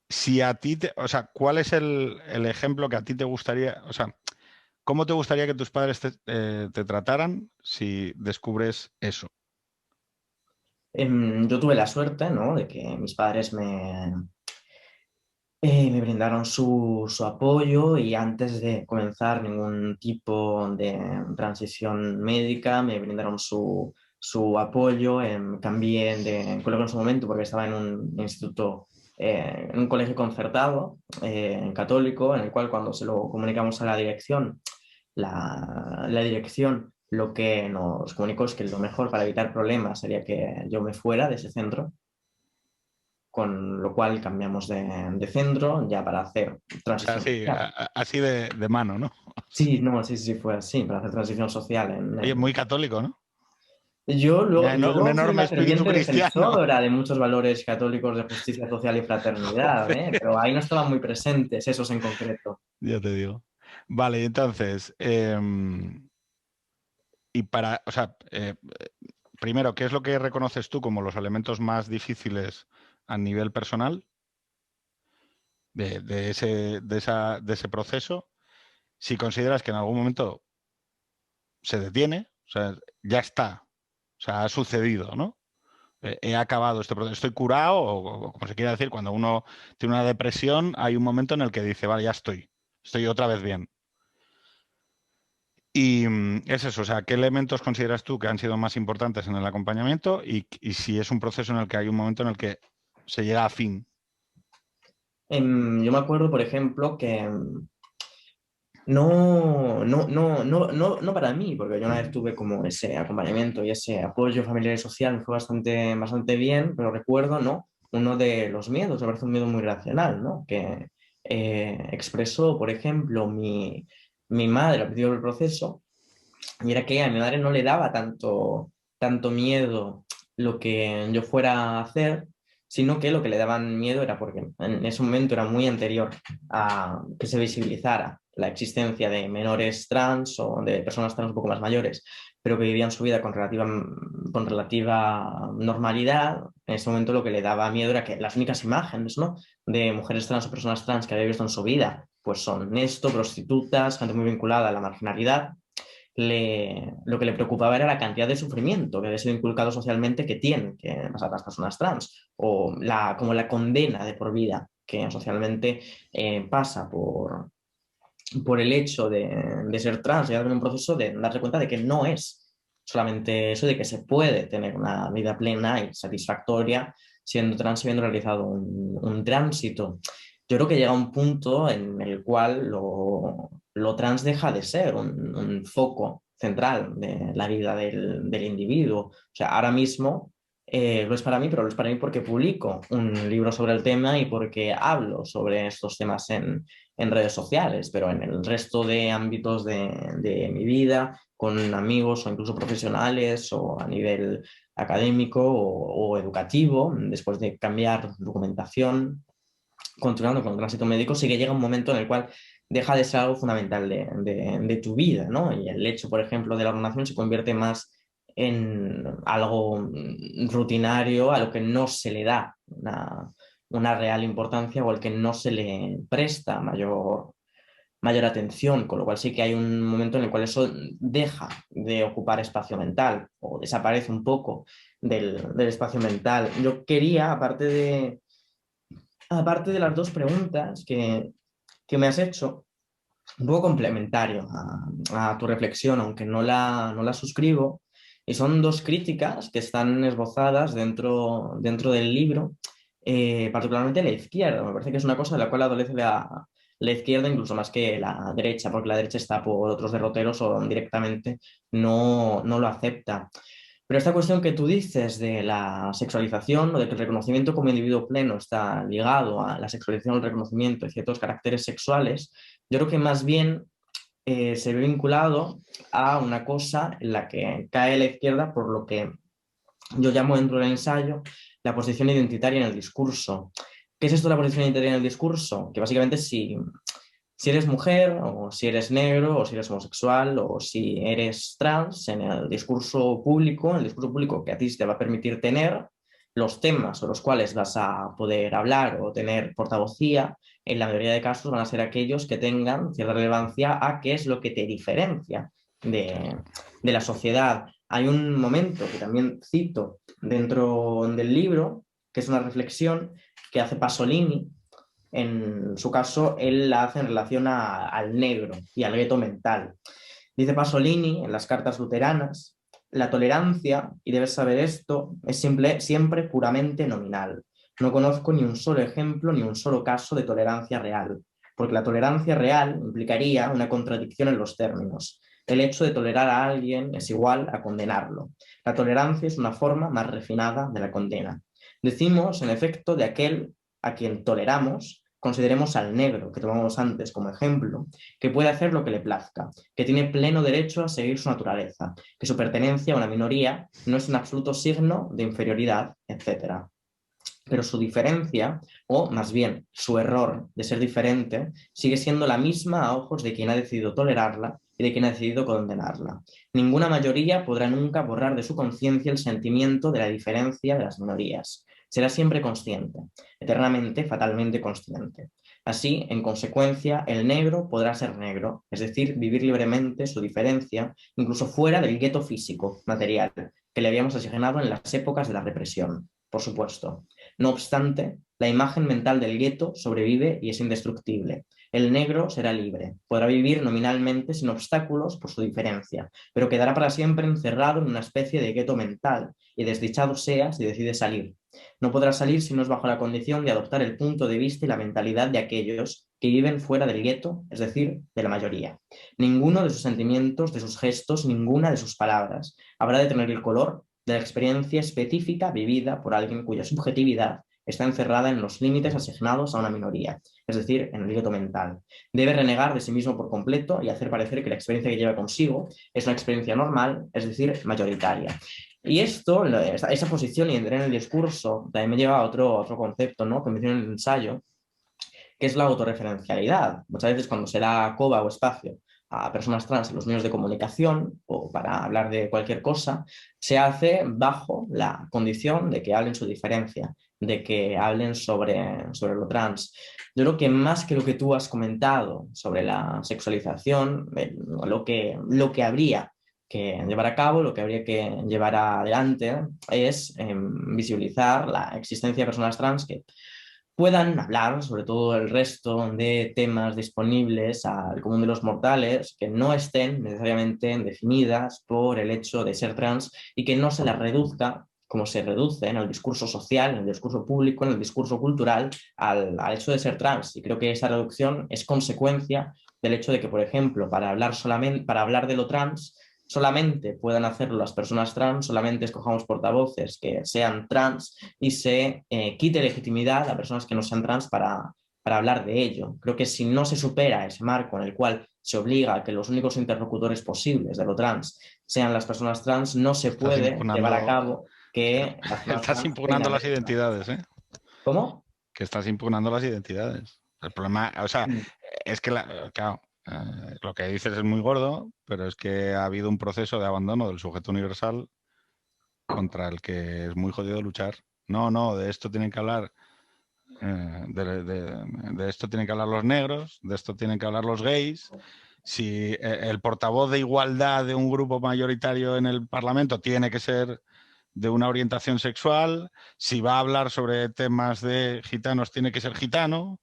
Si a ti, o sea, ¿cuál es el ejemplo que a ti te gustaría, o sea, cómo te gustaría que tus padres te trataran si descubres eso? Yo tuve la suerte, ¿no?, de que mis padres me brindaron su apoyo y antes de comenzar ningún tipo de transición médica me brindaron su apoyo. Cambié de colegio en su momento porque estaba en un instituto, en un colegio concertado, católico, en el cual cuando se lo comunicamos a la dirección, la dirección lo que nos comunicó es que lo mejor para evitar problemas sería que yo me fuera de ese centro, con lo cual cambiamos de centro ya para hacer O sea, transición sí, social. así de mano, ¿no? Sí, no, sí, fue así, para hacer transición social. Oye, muy católico, ¿no? Yo, yo Un luego fui enorme una espíritu ferviente cristiano. defensora de muchos valores católicos de justicia social y fraternidad, ¿eh? Joder, Pero ahí no estaban muy presentes esos en concreto. ya te digo. Vale, entonces, y para, o sea, primero, ¿qué es lo que reconoces tú como los elementos más difíciles a nivel personal de ese proceso? Si consideras que en algún momento se detiene, o sea, ya está, o sea, ha sucedido, ¿no? He acabado este proceso, estoy curado, o como se quiera decir, cuando uno tiene una depresión, hay un momento en el que dice, vale, ya estoy otra vez bien. Y es eso, o sea, ¿qué elementos consideras tú que han sido más importantes en el acompañamiento y si es un proceso en el que hay un momento en el que se llega a fin? Yo me acuerdo, por ejemplo, que no para mí, porque yo una vez tuve como ese acompañamiento y ese apoyo familiar y social, me fue bastante bien, pero recuerdo, ¿no?, uno de los miedos, me parece un miedo muy racional, ¿no?, que expresó, por ejemplo, mi madre al principio del proceso, y era que a mi madre no le daba tanto miedo lo que yo fuera a hacer, sino que lo que le daban miedo era porque en ese momento era muy anterior a que se visibilizara la existencia de menores trans o de personas trans un poco más mayores, pero que vivían su vida con relativa normalidad. En ese momento lo que le daba miedo era que las únicas imágenes, ¿no?, de mujeres trans o personas trans que había visto en su vida, pues son esto, prostitutas, gente muy vinculada a la marginalidad. Lo que le preocupaba era la cantidad de sufrimiento que había sido inculcado socialmente que tienen que pasar las personas trans, o como la condena de por vida que socialmente pasa por el hecho de ser trans, y en un proceso de darse cuenta de que no es solamente eso, de que se puede tener una vida plena y satisfactoria siendo trans y habiendo realizado un tránsito. Yo creo que llega un punto en el cual lo trans deja de ser un foco central de la vida del individuo. O sea, ahora mismo lo es para mí, pero lo es para mí porque publico un libro sobre el tema y porque hablo sobre estos temas en redes sociales, pero en el resto de ámbitos de mi vida, con amigos o incluso profesionales o a nivel académico o educativo, después de cambiar documentación, continuando con el tránsito médico, sí que llega un momento en el cual deja de ser algo fundamental de tu vida, ¿no? Y el hecho, por ejemplo, de la hormonación se convierte más en algo rutinario a lo que no se le da una real importancia o al que no se le presta mayor atención, con lo cual sí que hay un momento en el cual eso deja de ocupar espacio mental o desaparece un poco del espacio mental. Yo quería, aparte de las dos preguntas que me has hecho, un poco complementario a tu reflexión, aunque no la suscribo, Y son dos críticas que están esbozadas dentro del libro, particularmente la izquierda. Me parece que es una cosa de la cual adolece la izquierda incluso más que la derecha, porque la derecha está por otros derroteros o directamente no lo acepta. Pero esta cuestión que tú dices de la sexualización o de que el reconocimiento como individuo pleno está ligado a la sexualización, el reconocimiento de ciertos caracteres sexuales, yo creo que más bien se ve vinculado a una cosa en la que cae la izquierda por lo que yo llamo dentro del ensayo la posición identitaria en el discurso. ¿Qué es esto de la posición identitaria en el discurso? Que básicamente si eres mujer o si eres negro o si eres homosexual o si eres trans en el discurso público que a ti te va a permitir tener los temas sobre los cuales vas a poder hablar o tener portavocía, en la mayoría de casos van a ser aquellos que tengan cierta relevancia a qué es lo que te diferencia de la sociedad. Hay un momento que también cito dentro del libro, que es una reflexión que hace Pasolini. En su caso, él la hace en relación al negro y al gueto mental. Dice Pasolini en las cartas luteranas: la tolerancia, y debes saber esto, es siempre puramente nominal. No conozco ni un solo ejemplo ni un solo caso de tolerancia real, porque la tolerancia real implicaría una contradicción en los términos. El hecho de tolerar a alguien es igual a condenarlo. La tolerancia es una forma más refinada de la condena. Decimos, en efecto, de aquel a quien toleramos, consideremos al negro, que tomamos antes como ejemplo, que puede hacer lo que le plazca, que tiene pleno derecho a seguir su naturaleza, que su pertenencia a una minoría no es un absoluto signo de inferioridad, etc. Pero su diferencia, o más bien su error de ser diferente, sigue siendo la misma a ojos de quien ha decidido tolerarla y de quien ha decidido condenarla. Ninguna mayoría podrá nunca borrar de su conciencia el sentimiento de la diferencia de las minorías. Será siempre consciente, eternamente, fatalmente consciente. Así, en consecuencia, el negro podrá ser negro, es decir, vivir libremente su diferencia, incluso fuera del gueto físico, material, que le habíamos asignado en las épocas de la represión, por supuesto. No obstante, la imagen mental del gueto sobrevive y es indestructible. El negro será libre, podrá vivir nominalmente sin obstáculos por su diferencia, pero quedará para siempre encerrado en una especie de gueto mental, y desdichado sea si decide salir. No podrá salir si no es bajo la condición de adoptar el punto de vista y la mentalidad de aquellos que viven fuera del gueto, es decir, de la mayoría. Ninguno de sus sentimientos, de sus gestos, ninguna de sus palabras habrá de tener el color de la experiencia específica vivida por alguien cuya subjetividad está encerrada en los límites asignados a una minoría, es decir, en el gueto mental. Debe renegar de sí mismo por completo y hacer parecer que la experiencia que lleva consigo es una experiencia normal, es decir, mayoritaria. Y esto, esa posición y entrar en el discurso, también me lleva a otro concepto, ¿no?, que menciono en el ensayo, que es la autorreferencialidad. Muchas veces cuando se da coba o espacio a personas trans en los medios de comunicación o para hablar de cualquier cosa, se hace bajo la condición de que hablen su diferencia, de que hablen sobre lo trans. Yo creo que más que lo que tú has comentado sobre la sexualización, lo que habría que llevar a cabo, lo que habría que llevar adelante es visibilizar la existencia de personas trans que puedan hablar sobre todo el resto de temas disponibles al común de los mortales, que no estén necesariamente definidas por el hecho de ser trans y que no se las reduzca, como se reduce en el discurso social, en el discurso público, en el discurso cultural, al hecho de ser trans. Y creo que esa reducción es consecuencia del hecho de que, por ejemplo, para hablar de lo trans, solamente puedan hacerlo las personas trans, solamente escojamos portavoces que sean trans y se quite legitimidad a personas que no sean trans para hablar de ello. Creo que si no se supera ese marco en el cual se obliga a que los únicos interlocutores posibles de lo trans sean las personas trans, no se puede llevar a cabo que las Estás impugnando las identidades, ¿eh? ¿Cómo? Que estás impugnando las identidades. El problema, o sea, es que, claro, lo que dices es muy gordo, pero es que ha habido un proceso de abandono del sujeto universal contra el que es muy jodido luchar. No, de esto tienen que hablar, de esto tienen que hablar los negros, de esto tienen que hablar los gays. Si el portavoz de igualdad de un grupo mayoritario en el Parlamento tiene que ser de una orientación sexual, si va a hablar sobre temas de gitanos tiene que ser gitano.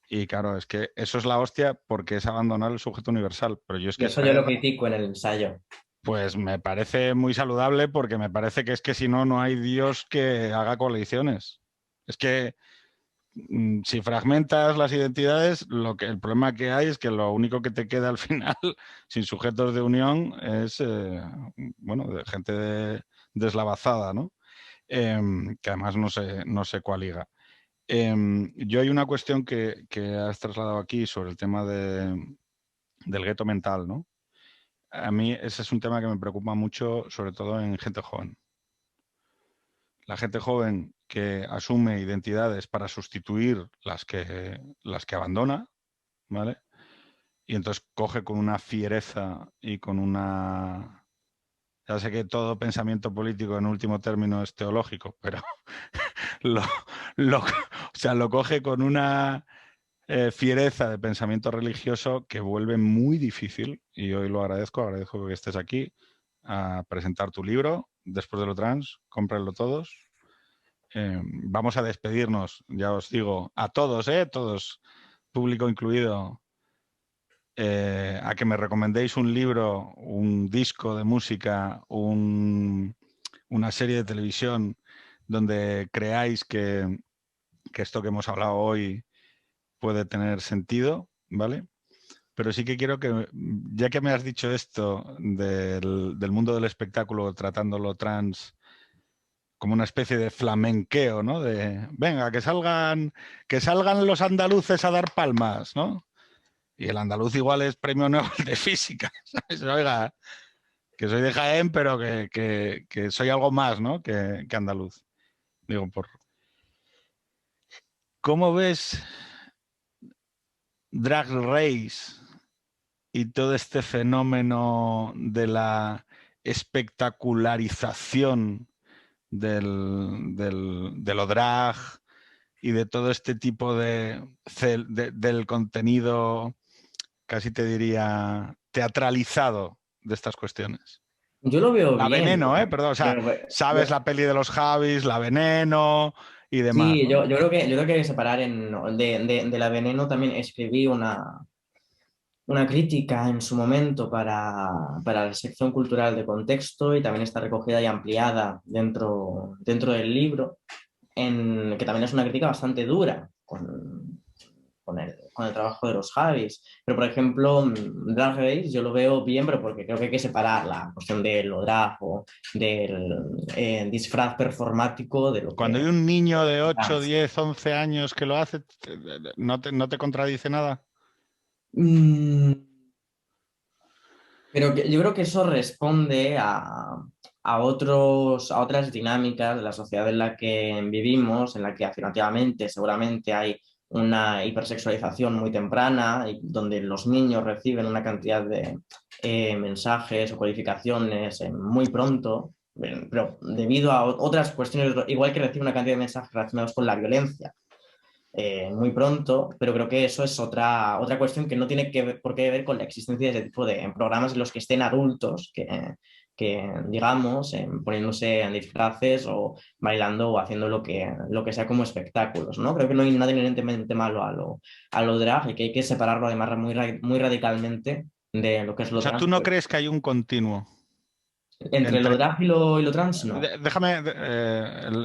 Y claro, es que eso es la hostia porque es abandonar el sujeto universal. Pero yo es Y que eso yo lo critico en el ensayo. Pues me parece muy saludable porque me parece que es que si no, no hay Dios que haga coaliciones. Es que si fragmentas las identidades, el problema que hay es que lo único que te queda al final, sin sujetos de unión, es bueno, de gente deslavazada, ¿no? Que además no sé cuál liga. Yo hay una cuestión que has trasladado aquí sobre el tema del gueto mental, ¿no? A mí ese es un tema que me preocupa mucho, sobre todo en gente joven. La gente joven que asume identidades para sustituir las que abandona, ¿vale? Y entonces coge con una fiereza y con una... Ya sé que todo pensamiento político en último término es teológico, pero o sea, lo coge con una fiereza de pensamiento religioso que vuelve muy difícil, y hoy lo agradezco que estés aquí, a presentar tu libro, Después de lo trans, cómprenlo todos. Vamos a despedirnos, ya os digo, a todos, todos, público incluido, a que me recomendéis un libro, un disco de música, una serie de televisión donde creáis que esto que hemos hablado hoy puede tener sentido, ¿vale? Pero sí que quiero que, ya que me has dicho esto del mundo del espectáculo, tratándolo trans como una especie de flamenqueo, ¿no? De, venga, que salgan los andaluces a dar palmas, ¿no? Y el andaluz igual es premio Nobel de física, ¿sabes? Oiga, que soy de Jaén, pero que soy algo más, ¿no? Que andaluz. Digo, ¿cómo ves Drag Race y todo este fenómeno de la espectacularización de lo drag y de todo este tipo del contenido, casi te diría, teatralizado de estas cuestiones? Yo lo veo La bien. Veneno, perdón, o sea, sabes la peli de los Javis, La Veneno y demás, Sí, ¿no? yo creo que hay que separar de La Veneno. También escribí una crítica en su momento para la sección cultural de Contexto, y también está recogida y ampliada dentro del libro, que también es una crítica bastante dura con el trabajo de los Javis. Pero, por ejemplo, Drag Race yo lo veo bien, pero porque creo que hay que separar la cuestión de lo drag o del disfraz performático de lo Cuando hay que... un niño de 8, 10, 11 años que lo hace, ¿no te contradice nada? Mm, pero yo creo que eso responde a otras dinámicas de la sociedad en la que vivimos, en la que afirmativamente seguramente hay una hipersexualización muy temprana, y donde los niños reciben una cantidad de mensajes o codificaciones muy pronto, pero debido a otras cuestiones, igual que reciben una cantidad de mensajes relacionados con la violencia muy pronto, pero creo que eso es otra cuestión que no tiene por qué ver con la existencia de ese tipo de programas en los que estén adultos que digamos, poniéndose en disfraces o bailando o haciendo lo que sea como espectáculos, ¿no? Creo que no hay nada inherentemente malo a lo drag, y que hay que separarlo además muy radicalmente de lo que es O lo sea, trans. ¿tú no crees que hay un continuo Entre lo entre, drag y lo trans, no. déjame,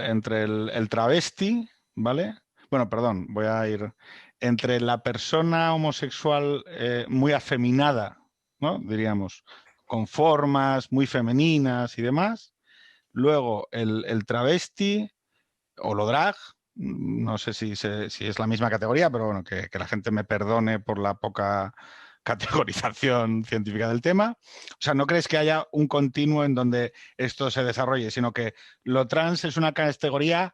entre el travesti, ¿vale? Bueno, perdón, voy a ir entre la persona homosexual muy afeminada, ¿no? Diríamos, con formas muy femeninas y demás. Luego el travesti o lo drag, no sé si es la misma categoría, pero bueno, que la gente me perdone por la poca categorización científica del tema. O sea, ¿no crees que haya un continuo en donde esto se desarrolle, sino que lo trans es una categoría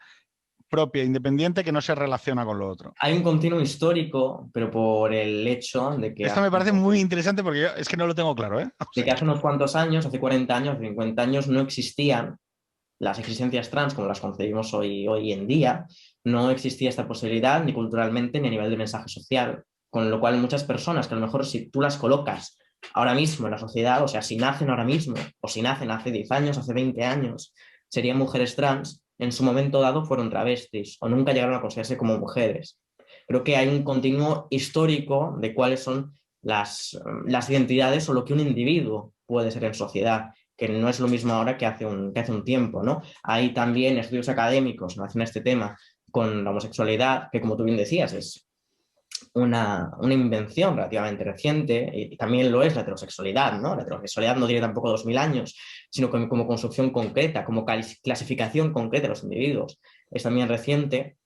propia, independiente, que no se relaciona con lo otro? Hay un continuo histórico, pero por el hecho de que Esto me parece muy interesante porque yo es que no lo tengo claro, ¿eh? O de sea, que hace unos cuantos años, hace 40 años, 50 años, no existían las existencias trans como las concebimos hoy en día. No existía esta posibilidad ni culturalmente ni a nivel de mensaje social, con lo cual muchas personas que a lo mejor si tú las colocas ahora mismo en la sociedad, o sea, si nacen ahora mismo o si nacen hace 10 años, hace 20 años, serían mujeres trans, en su momento dado fueron travestis o nunca llegaron a considerarse como mujeres. Creo que hay un continuo histórico de cuáles son las identidades o lo que un individuo puede ser en sociedad, que no es lo mismo ahora que hace un tiempo, ¿no? Hay también estudios académicos en relación a este tema con la homosexualidad, que como tú bien decías, es una invención relativamente reciente, y también lo es la heterosexualidad, ¿no? La heterosexualidad no tiene tampoco 2000 años, sino como construcción concreta, como clasificación concreta de los individuos. Es también reciente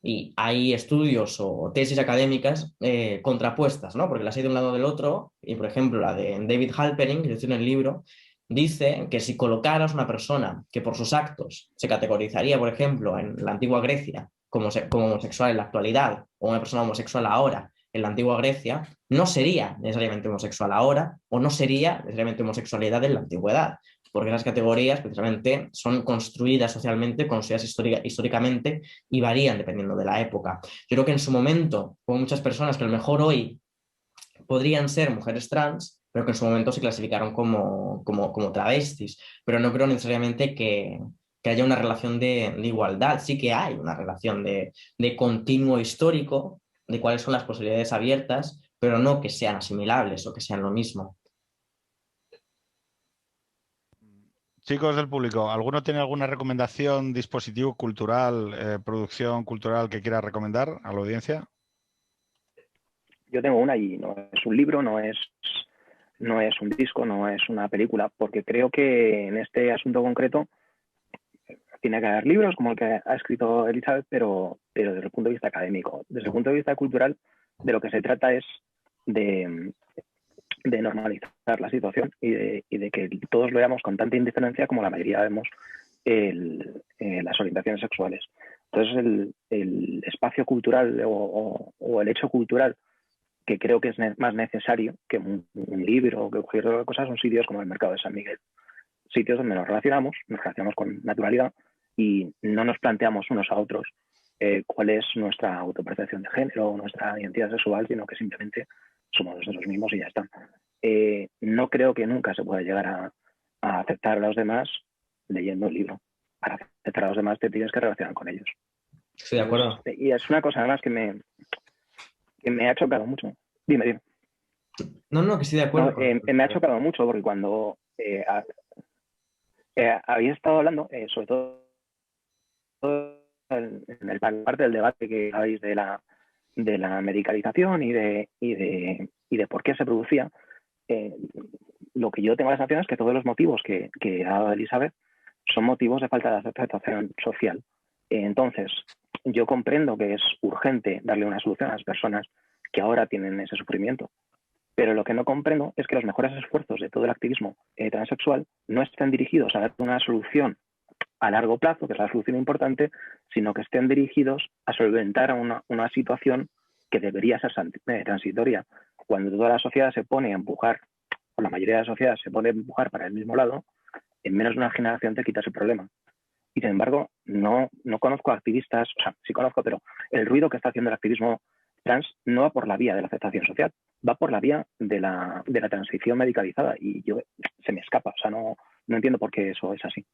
y hay estudios o tesis académicas contrapuestas, ¿no? Porque las hay de un lado o del otro, y por ejemplo la de David Halperin, que dice en el libro, dice que si colocaras una persona que por sus actos se categorizaría, por ejemplo, en la antigua Grecia como homosexual en la actualidad, o una persona homosexual ahora en la antigua Grecia, no sería necesariamente homosexual ahora, o no sería necesariamente homosexualidad en la antigüedad, porque esas categorías precisamente son construidas socialmente, construidas históricamente, y varían dependiendo de la época. Yo creo que en su momento hubo muchas personas que a lo mejor hoy podrían ser mujeres trans, pero que en su momento se clasificaron como travestis, pero no creo necesariamente que haya una relación de igualdad. Sí que hay una relación de continuo histórico, de cuáles son las posibilidades abiertas, pero no que sean asimilables o que sean lo mismo. Chicos del público, ¿alguno tiene alguna recomendación, dispositivo cultural, producción cultural que quiera recomendar a la audiencia? Yo tengo una y no es un libro, no es un disco, no es una película, porque creo que en este asunto concreto tiene que haber libros como el que ha escrito Elizabeth, pero desde el punto de vista académico. Desde el punto de vista cultural, de lo que se trata es de normalizar la situación y de que todos lo veamos con tanta indiferencia como la mayoría vemos las orientaciones sexuales. Entonces, el espacio cultural o el hecho cultural que creo que es más necesario que un libro o que cualquier otra cosa son sitios como el Mercado de San Miguel. Sitios donde nos relacionamos con naturalidad y no nos planteamos unos a otros cuál es nuestra autopercepción de género o nuestra identidad sexual, sino que simplemente somos nosotros mismos y ya está. No creo que nunca se pueda llegar a aceptar a los demás leyendo un libro. Para aceptar a los demás te tienes que relacionar con ellos. Estoy de acuerdo. Y es una cosa además que me ha chocado mucho. Dime. No, que estoy de acuerdo. No, me ha chocado mucho porque cuando había estado hablando, sobre todo en la parte del debate que habéis de la medicalización y de por qué se producía, lo que yo tengo la sensación es que todos los motivos que ha dado Elizabeth son motivos de falta de aceptación social. Entonces, yo comprendo que es urgente darle una solución a las personas que ahora tienen ese sufrimiento, pero lo que no comprendo es que los mejores esfuerzos de todo el activismo transexual no estén dirigidos a dar una solución a largo plazo, que es la solución importante, sino que estén dirigidos a solventar una situación que debería ser transitoria. Cuando toda la sociedad se pone a empujar, o la mayoría de la sociedad se pone a empujar para el mismo lado, en menos de una generación te quitas el problema. Y sin embargo, no conozco activistas, o sea, sí conozco, pero el ruido que está haciendo el activismo trans no va por la vía de la aceptación social, va por la vía de la transición medicalizada y se me escapa, o sea, no entiendo por qué eso es así.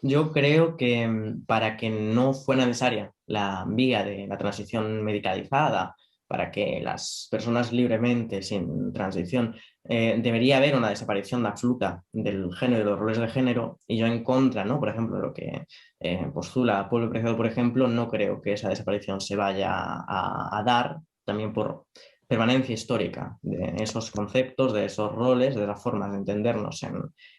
Yo creo que para que no fuera necesaria la vía de la transición medicalizada, para que las personas libremente, sin transición, debería haber una desaparición absoluta del género y de los roles de género, y yo en contra, ¿no? Por ejemplo, de lo que postula Pueblo Preciado, por ejemplo, no creo que esa desaparición se vaya a dar, también por permanencia histórica de esos conceptos, de esos roles, de las formas de entendernos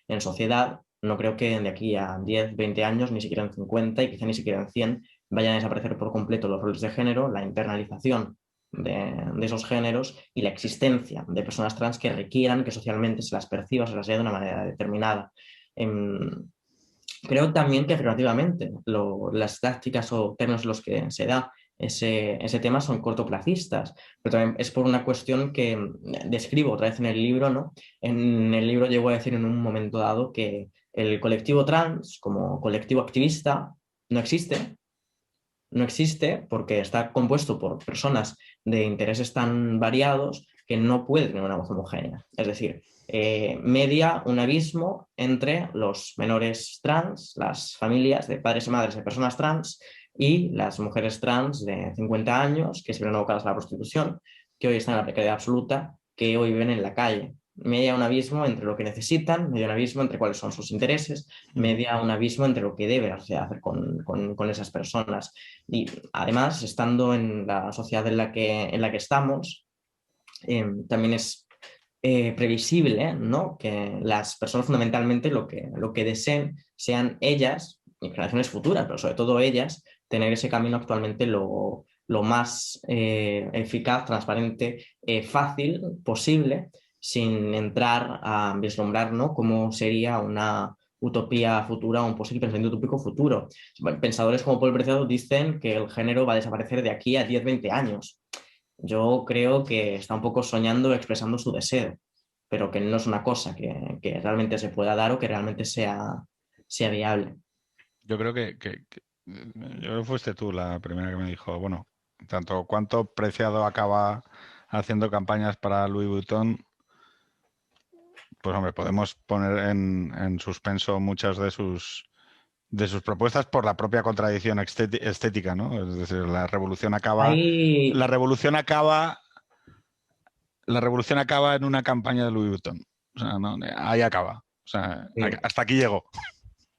en sociedad. No creo que de aquí a 10, 20 años, ni siquiera en 50 y quizá ni siquiera en 100, vayan a desaparecer por completo los roles de género, la internalización de esos géneros y la existencia de personas trans que requieran que socialmente se las perciba, se las vea de una manera determinada. Creo también que afirmativamente las tácticas o términos en los que se da ese tema son cortoplacistas, pero también es por una cuestión que describo otra vez en el libro, ¿no? En el libro llego a decir en un momento dado que el colectivo trans como colectivo activista no existe porque está compuesto por personas de intereses tan variados que no puede tener una voz homogénea. Es decir, media un abismo entre los menores trans, las familias de padres y madres de personas trans y las mujeres trans de 50 años que se ven abocadas a la prostitución, que hoy están en la precariedad absoluta, que hoy viven en la calle. Media un abismo entre lo que necesitan, media un abismo entre cuáles son sus intereses, media un abismo entre lo que debe hacer con esas personas. Y además, estando en la sociedad en la que estamos, también es previsible, ¿no? Que las personas fundamentalmente lo que deseen sean ellas, y generaciones futuras, pero sobre todo ellas, tener ese camino actualmente lo más eficaz, transparente, fácil posible, sin entrar a vislumbrar, ¿no? Cómo sería una utopía futura o un posible pensamiento utópico futuro. Pensadores como Paul Preciado dicen que el género va a desaparecer de aquí a 10-20 años. Yo creo que está un poco soñando, expresando su deseo, pero que no es una cosa que realmente se pueda dar o que realmente sea viable. Yo creo yo creo que fuiste tú la primera que me dijo, bueno, tanto cuánto Preciado acaba haciendo campañas para Louis Vuitton, pues hombre, podemos poner en suspenso muchas de sus propuestas por la propia contradicción estética, ¿no? Es decir, la revolución acaba en una campaña de Louis Vuitton. O sea, no, ahí acaba. O sea, hasta aquí llegó.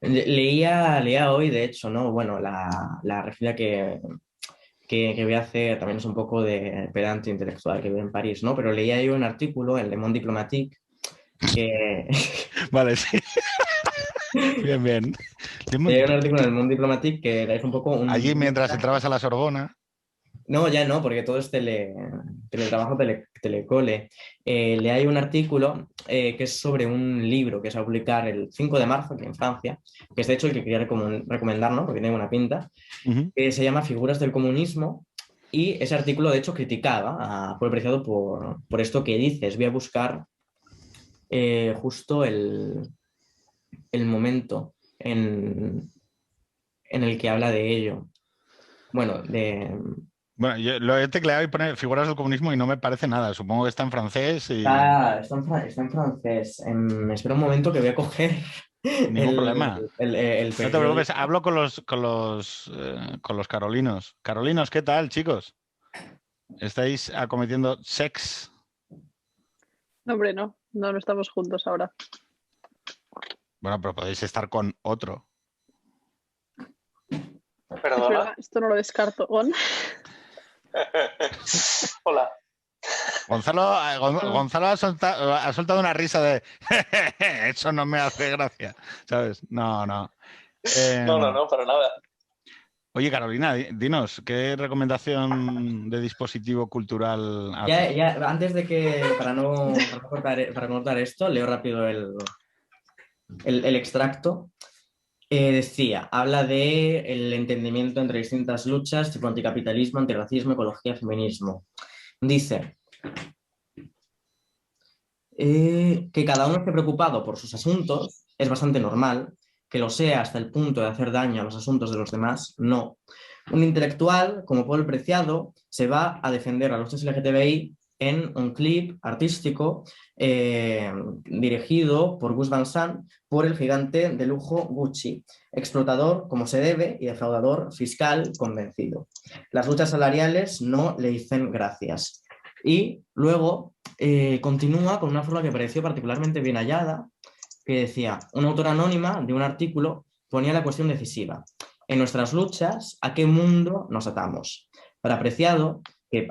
Leía hoy, de hecho, ¿no? Bueno, la referencia que voy a hacer también es un poco de pedante intelectual que vive en París, ¿no? Pero leía yo un artículo en Le Monde Diplomatique que... Vale, sí. Bien, bien. leía un artículo en El Monde Diplomatique que es un poco un... Allí mientras entrabas a la Sorbona. No, ya no, porque todo es teletrabajo, telecole. Le hay un artículo que es sobre un libro que se va a publicar el 5 de marzo aquí en Francia, que es de hecho el que quería recomendar, ¿no? Porque tiene una pinta, que se llama Figuras del comunismo, y ese artículo de hecho criticaba a Paul Preciado por esto que dices. Voy a buscar justo el momento en el que habla de ello. Bueno, Bueno, yo lo he tecleado y pone figuras del comunismo y no me parece nada. Supongo que está en francés y... Está en francés. Espera un momento que voy a coger Ningún problema. el No te preocupes, hablo con los carolinos. Carolinos, ¿qué tal, chicos? ¿Estáis acometiendo sex? No, hombre, no estamos juntos ahora. Bueno, pero podéis estar con otro. Perdona. Es verdad, esto no lo descarto. Hola. Gonzalo ha soltado una risa de eso no me hace gracia, ¿sabes? No. No, para nada. Oye, Carolina, dinos, ¿qué recomendación de dispositivo cultural haces? Ya, antes de que, para no cortar esto, leo rápido el extracto. Decía, habla de el entendimiento entre distintas luchas, tipo anticapitalismo, antirracismo, ecología, feminismo. Dice que cada uno esté preocupado por sus asuntos es bastante normal, que lo sea hasta el punto de hacer daño a los asuntos de los demás, no. Un intelectual, como Paul Preciado, se va a defender a los LGTBI en un clip artístico dirigido por Gus Van Sant por el gigante de lujo Gucci, explotador como se debe y defraudador fiscal convencido. Las luchas salariales no le dicen gracias. Y luego continúa con una forma que me pareció particularmente bien hallada, que decía, una autora anónima de un artículo ponía la cuestión decisiva. En nuestras luchas, ¿a qué mundo nos atamos? Para Preciado, que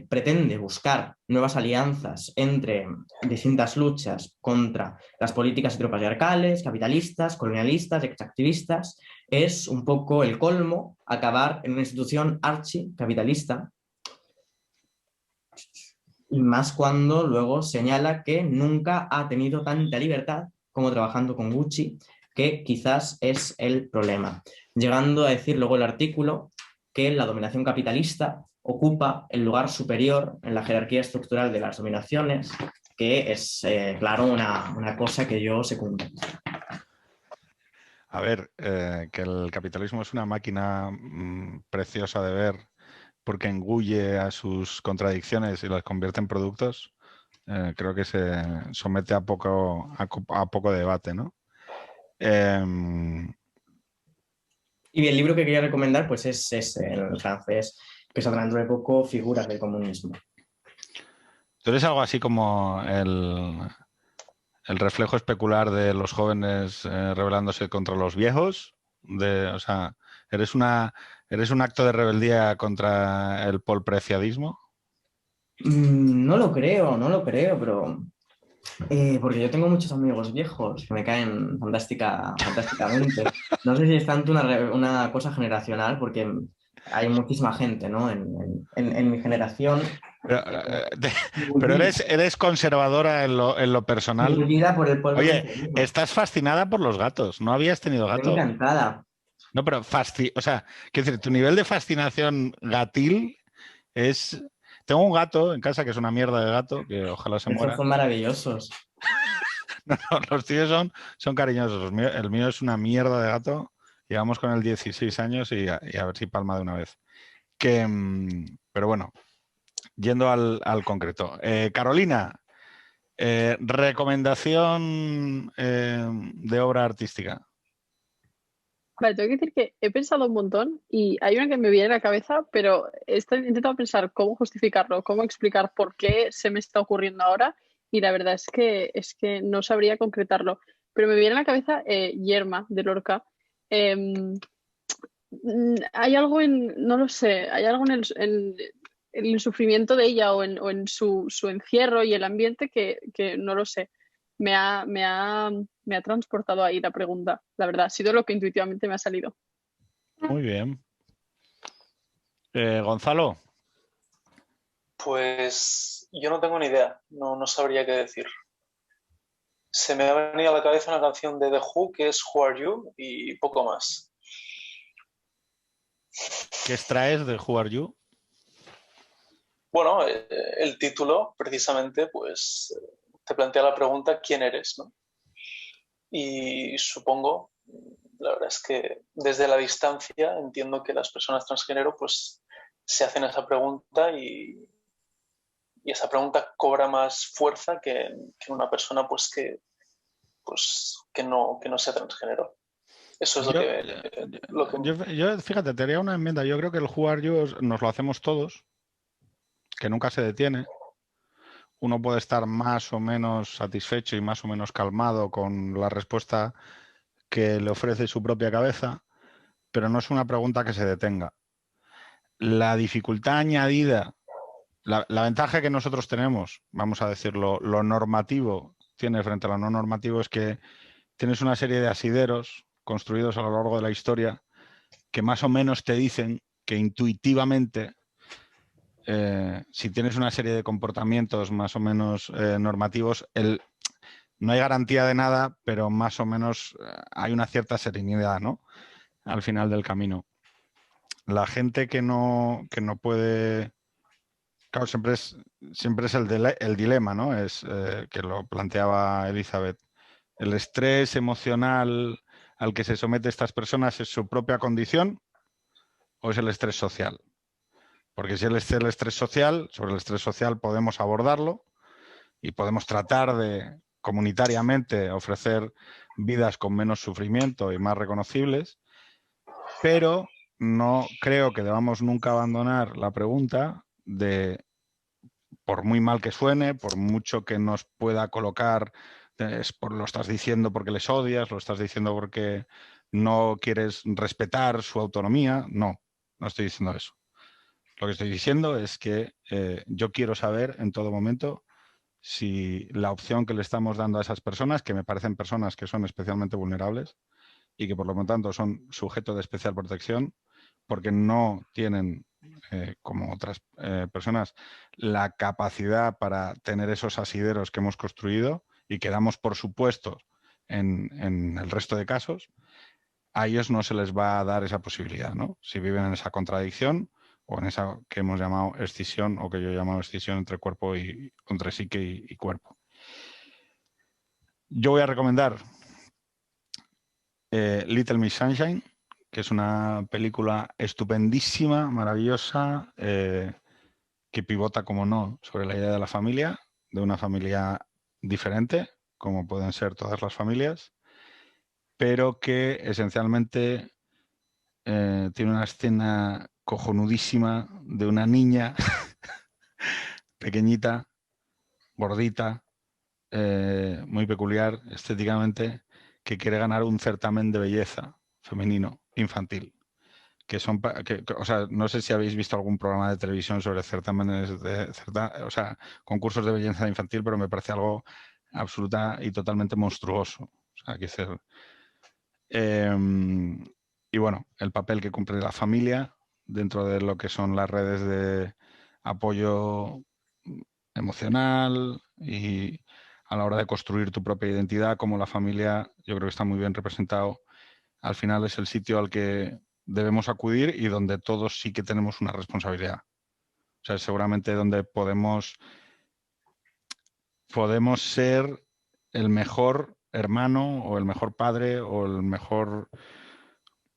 pretende buscar nuevas alianzas entre distintas luchas contra las políticas heteropatriarcales, capitalistas, colonialistas, extractivistas, es un poco el colmo acabar en una institución archicapitalista, y más cuando luego señala que nunca ha tenido tanta libertad como trabajando con Gucci, que quizás es el problema. Llegando a decir luego el artículo que la dominación capitalista ocupa el lugar superior en la jerarquía estructural de las dominaciones, que es, claro, una cosa que yo secundo. A ver, que el capitalismo es una máquina preciosa de ver porque engulle a sus contradicciones y las convierte en productos, creo que se somete a poco debate, ¿no? Y el libro que quería recomendar pues es el francés, que saldrá dentro de poco, Figuras del comunismo. Tú eres algo así como el reflejo especular de los jóvenes rebelándose contra los viejos. O sea, eres un acto de rebeldía contra el polpreciadismo. No lo creo, pero porque yo tengo muchos amigos viejos que me caen fantásticamente. No sé si es tanto una cosa generacional, porque hay muchísima gente, ¿no? En mi generación. Pero, pero Muy eres conservadora en lo personal. vida por el pueblo Oye, precisamente. estás fascinada por los gatos. ¿No habías tenido Estoy gato? encantada. No, pero o sea, quiero decir, tu nivel de fascinación gatil es... Tengo un gato en casa que es una mierda de gato, que ojalá se Estos muera. son maravillosos. No, los tíos son cariñosos. El mío es una mierda de gato. Llevamos con él 16 años y a ver si palma de una vez. Pero bueno, yendo al concreto. Carolina, recomendación de obra artística. Vale, tengo que decir que he pensado un montón y hay una que me viene a la cabeza, pero he intentado pensar cómo justificarlo, cómo explicar por qué se me está ocurriendo ahora y la verdad es que no sabría concretarlo. Pero me viene a la cabeza Yerma, de Lorca. Em, Hay algo no lo sé, hay algo en el sufrimiento de ella o en su encierro y el ambiente que no lo sé. Me ha transportado ahí la pregunta, la verdad. Ha sido lo que intuitivamente me ha salido. Muy bien. Gonzalo. Pues yo no tengo ni idea, no sabría qué decir. Se me ha venido a la cabeza una canción de The Who que es Who Are You y poco más. ¿Qué extraes de Who Are You? Bueno, el título precisamente pues te plantea la pregunta ¿quién eres? ¿No? Y supongo, la verdad es que desde la distancia entiendo que las personas transgénero pues se hacen esa pregunta y esa pregunta cobra más fuerza que una persona pues que no sea transgénero. Eso es lo que... Yo, fíjate, te haría una enmienda. Yo creo que el Who Are You nos lo hacemos todos, que nunca se detiene. Uno puede estar más o menos satisfecho y más o menos calmado con la respuesta que le ofrece su propia cabeza, pero no es una pregunta que se detenga. La dificultad añadida, la ventaja que nosotros tenemos, vamos a decirlo, lo normativo tiene frente a lo no normativo es que tienes una serie de asideros construidos a lo largo de la historia que más o menos te dicen que intuitivamente, si tienes una serie de comportamientos más o menos normativos, no hay garantía de nada, pero más o menos hay una cierta serenidad, ¿no? Al final del camino. La gente que no puede... Claro, siempre es el dilema, ¿no? Es que lo planteaba Elizabeth. El estrés emocional al que se somete estas personas es su propia condición o es el estrés social. Porque si es el estrés social, sobre el estrés social podemos abordarlo y podemos tratar de comunitariamente ofrecer vidas con menos sufrimiento y más reconocibles, pero no creo que debamos nunca abandonar la pregunta de, por muy mal que suene, por mucho que nos pueda colocar, lo estás diciendo porque les odias, lo estás diciendo porque no quieres respetar su autonomía. No estoy diciendo eso. Lo que estoy diciendo es que yo quiero saber en todo momento si la opción que le estamos dando a esas personas, que me parecen personas que son especialmente vulnerables y que por lo tanto son sujetos de especial protección, porque no tienen, como otras personas, la capacidad para tener esos asideros que hemos construido y que damos por supuesto en el resto de casos, a ellos no se les va a dar esa posibilidad, ¿no? Si viven en esa contradicción o en esa que hemos llamado escisión o que yo he llamado escisión entre cuerpo y entre psique y cuerpo. Yo voy a recomendar Little Miss Sunshine, que es una película estupendísima, maravillosa, que pivota, como no, sobre la idea de la familia, de una familia diferente, como pueden ser todas las familias, pero que esencialmente tiene una escena cojonudísima de una niña pequeñita gordita, muy peculiar estéticamente, que quiere ganar un certamen de belleza femenino, infantil. Que son, o sea, no sé si habéis visto algún programa de televisión sobre certámenes o sea, concursos de belleza infantil, pero me parece algo absoluta y totalmente monstruoso. O sea, hay que ser... y bueno, el papel que cumple la familia dentro de lo que son las redes de apoyo emocional y a la hora de construir tu propia identidad, como la familia, yo creo que está muy bien representado. Al final es el sitio al que debemos acudir y donde todos sí que tenemos una responsabilidad. O sea, seguramente donde podemos ser el mejor hermano o el mejor padre o el mejor,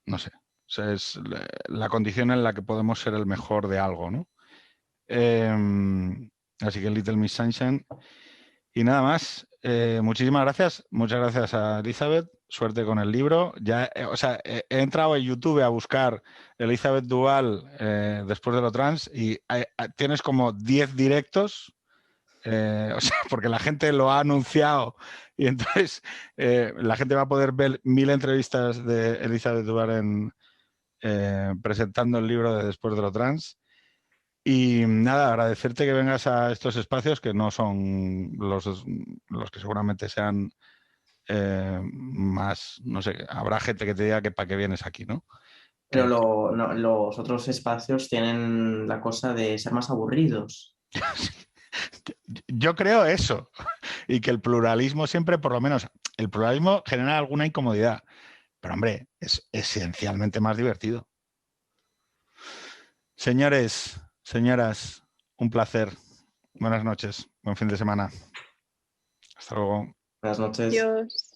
no sé, o sea, es la condición en la que podemos ser el mejor de algo, ¿no? Así que Little Miss Sunshine. Y nada más, muchísimas gracias. Muchas gracias a Elizabeth. Suerte con el libro. Ya, o sea, he entrado en YouTube a buscar Elizabeth Duval después de lo trans y tienes como 10 directos, o sea, porque la gente lo ha anunciado y entonces la gente va a poder ver 1000 entrevistas de Elizabeth Duval presentando el libro de Después de lo trans. Y nada, agradecerte que vengas a estos espacios que no son los que seguramente sean más, no sé, habrá gente que te diga que para qué vienes aquí, ¿no? Pero los otros espacios tienen la cosa de ser más aburridos. Yo creo eso, y que el pluralismo siempre, por lo menos, el pluralismo genera alguna incomodidad, pero hombre, es esencialmente más divertido. Señores, señoras, un placer. Buenas noches, buen fin de semana. Hasta luego. Buenas noches. Dios.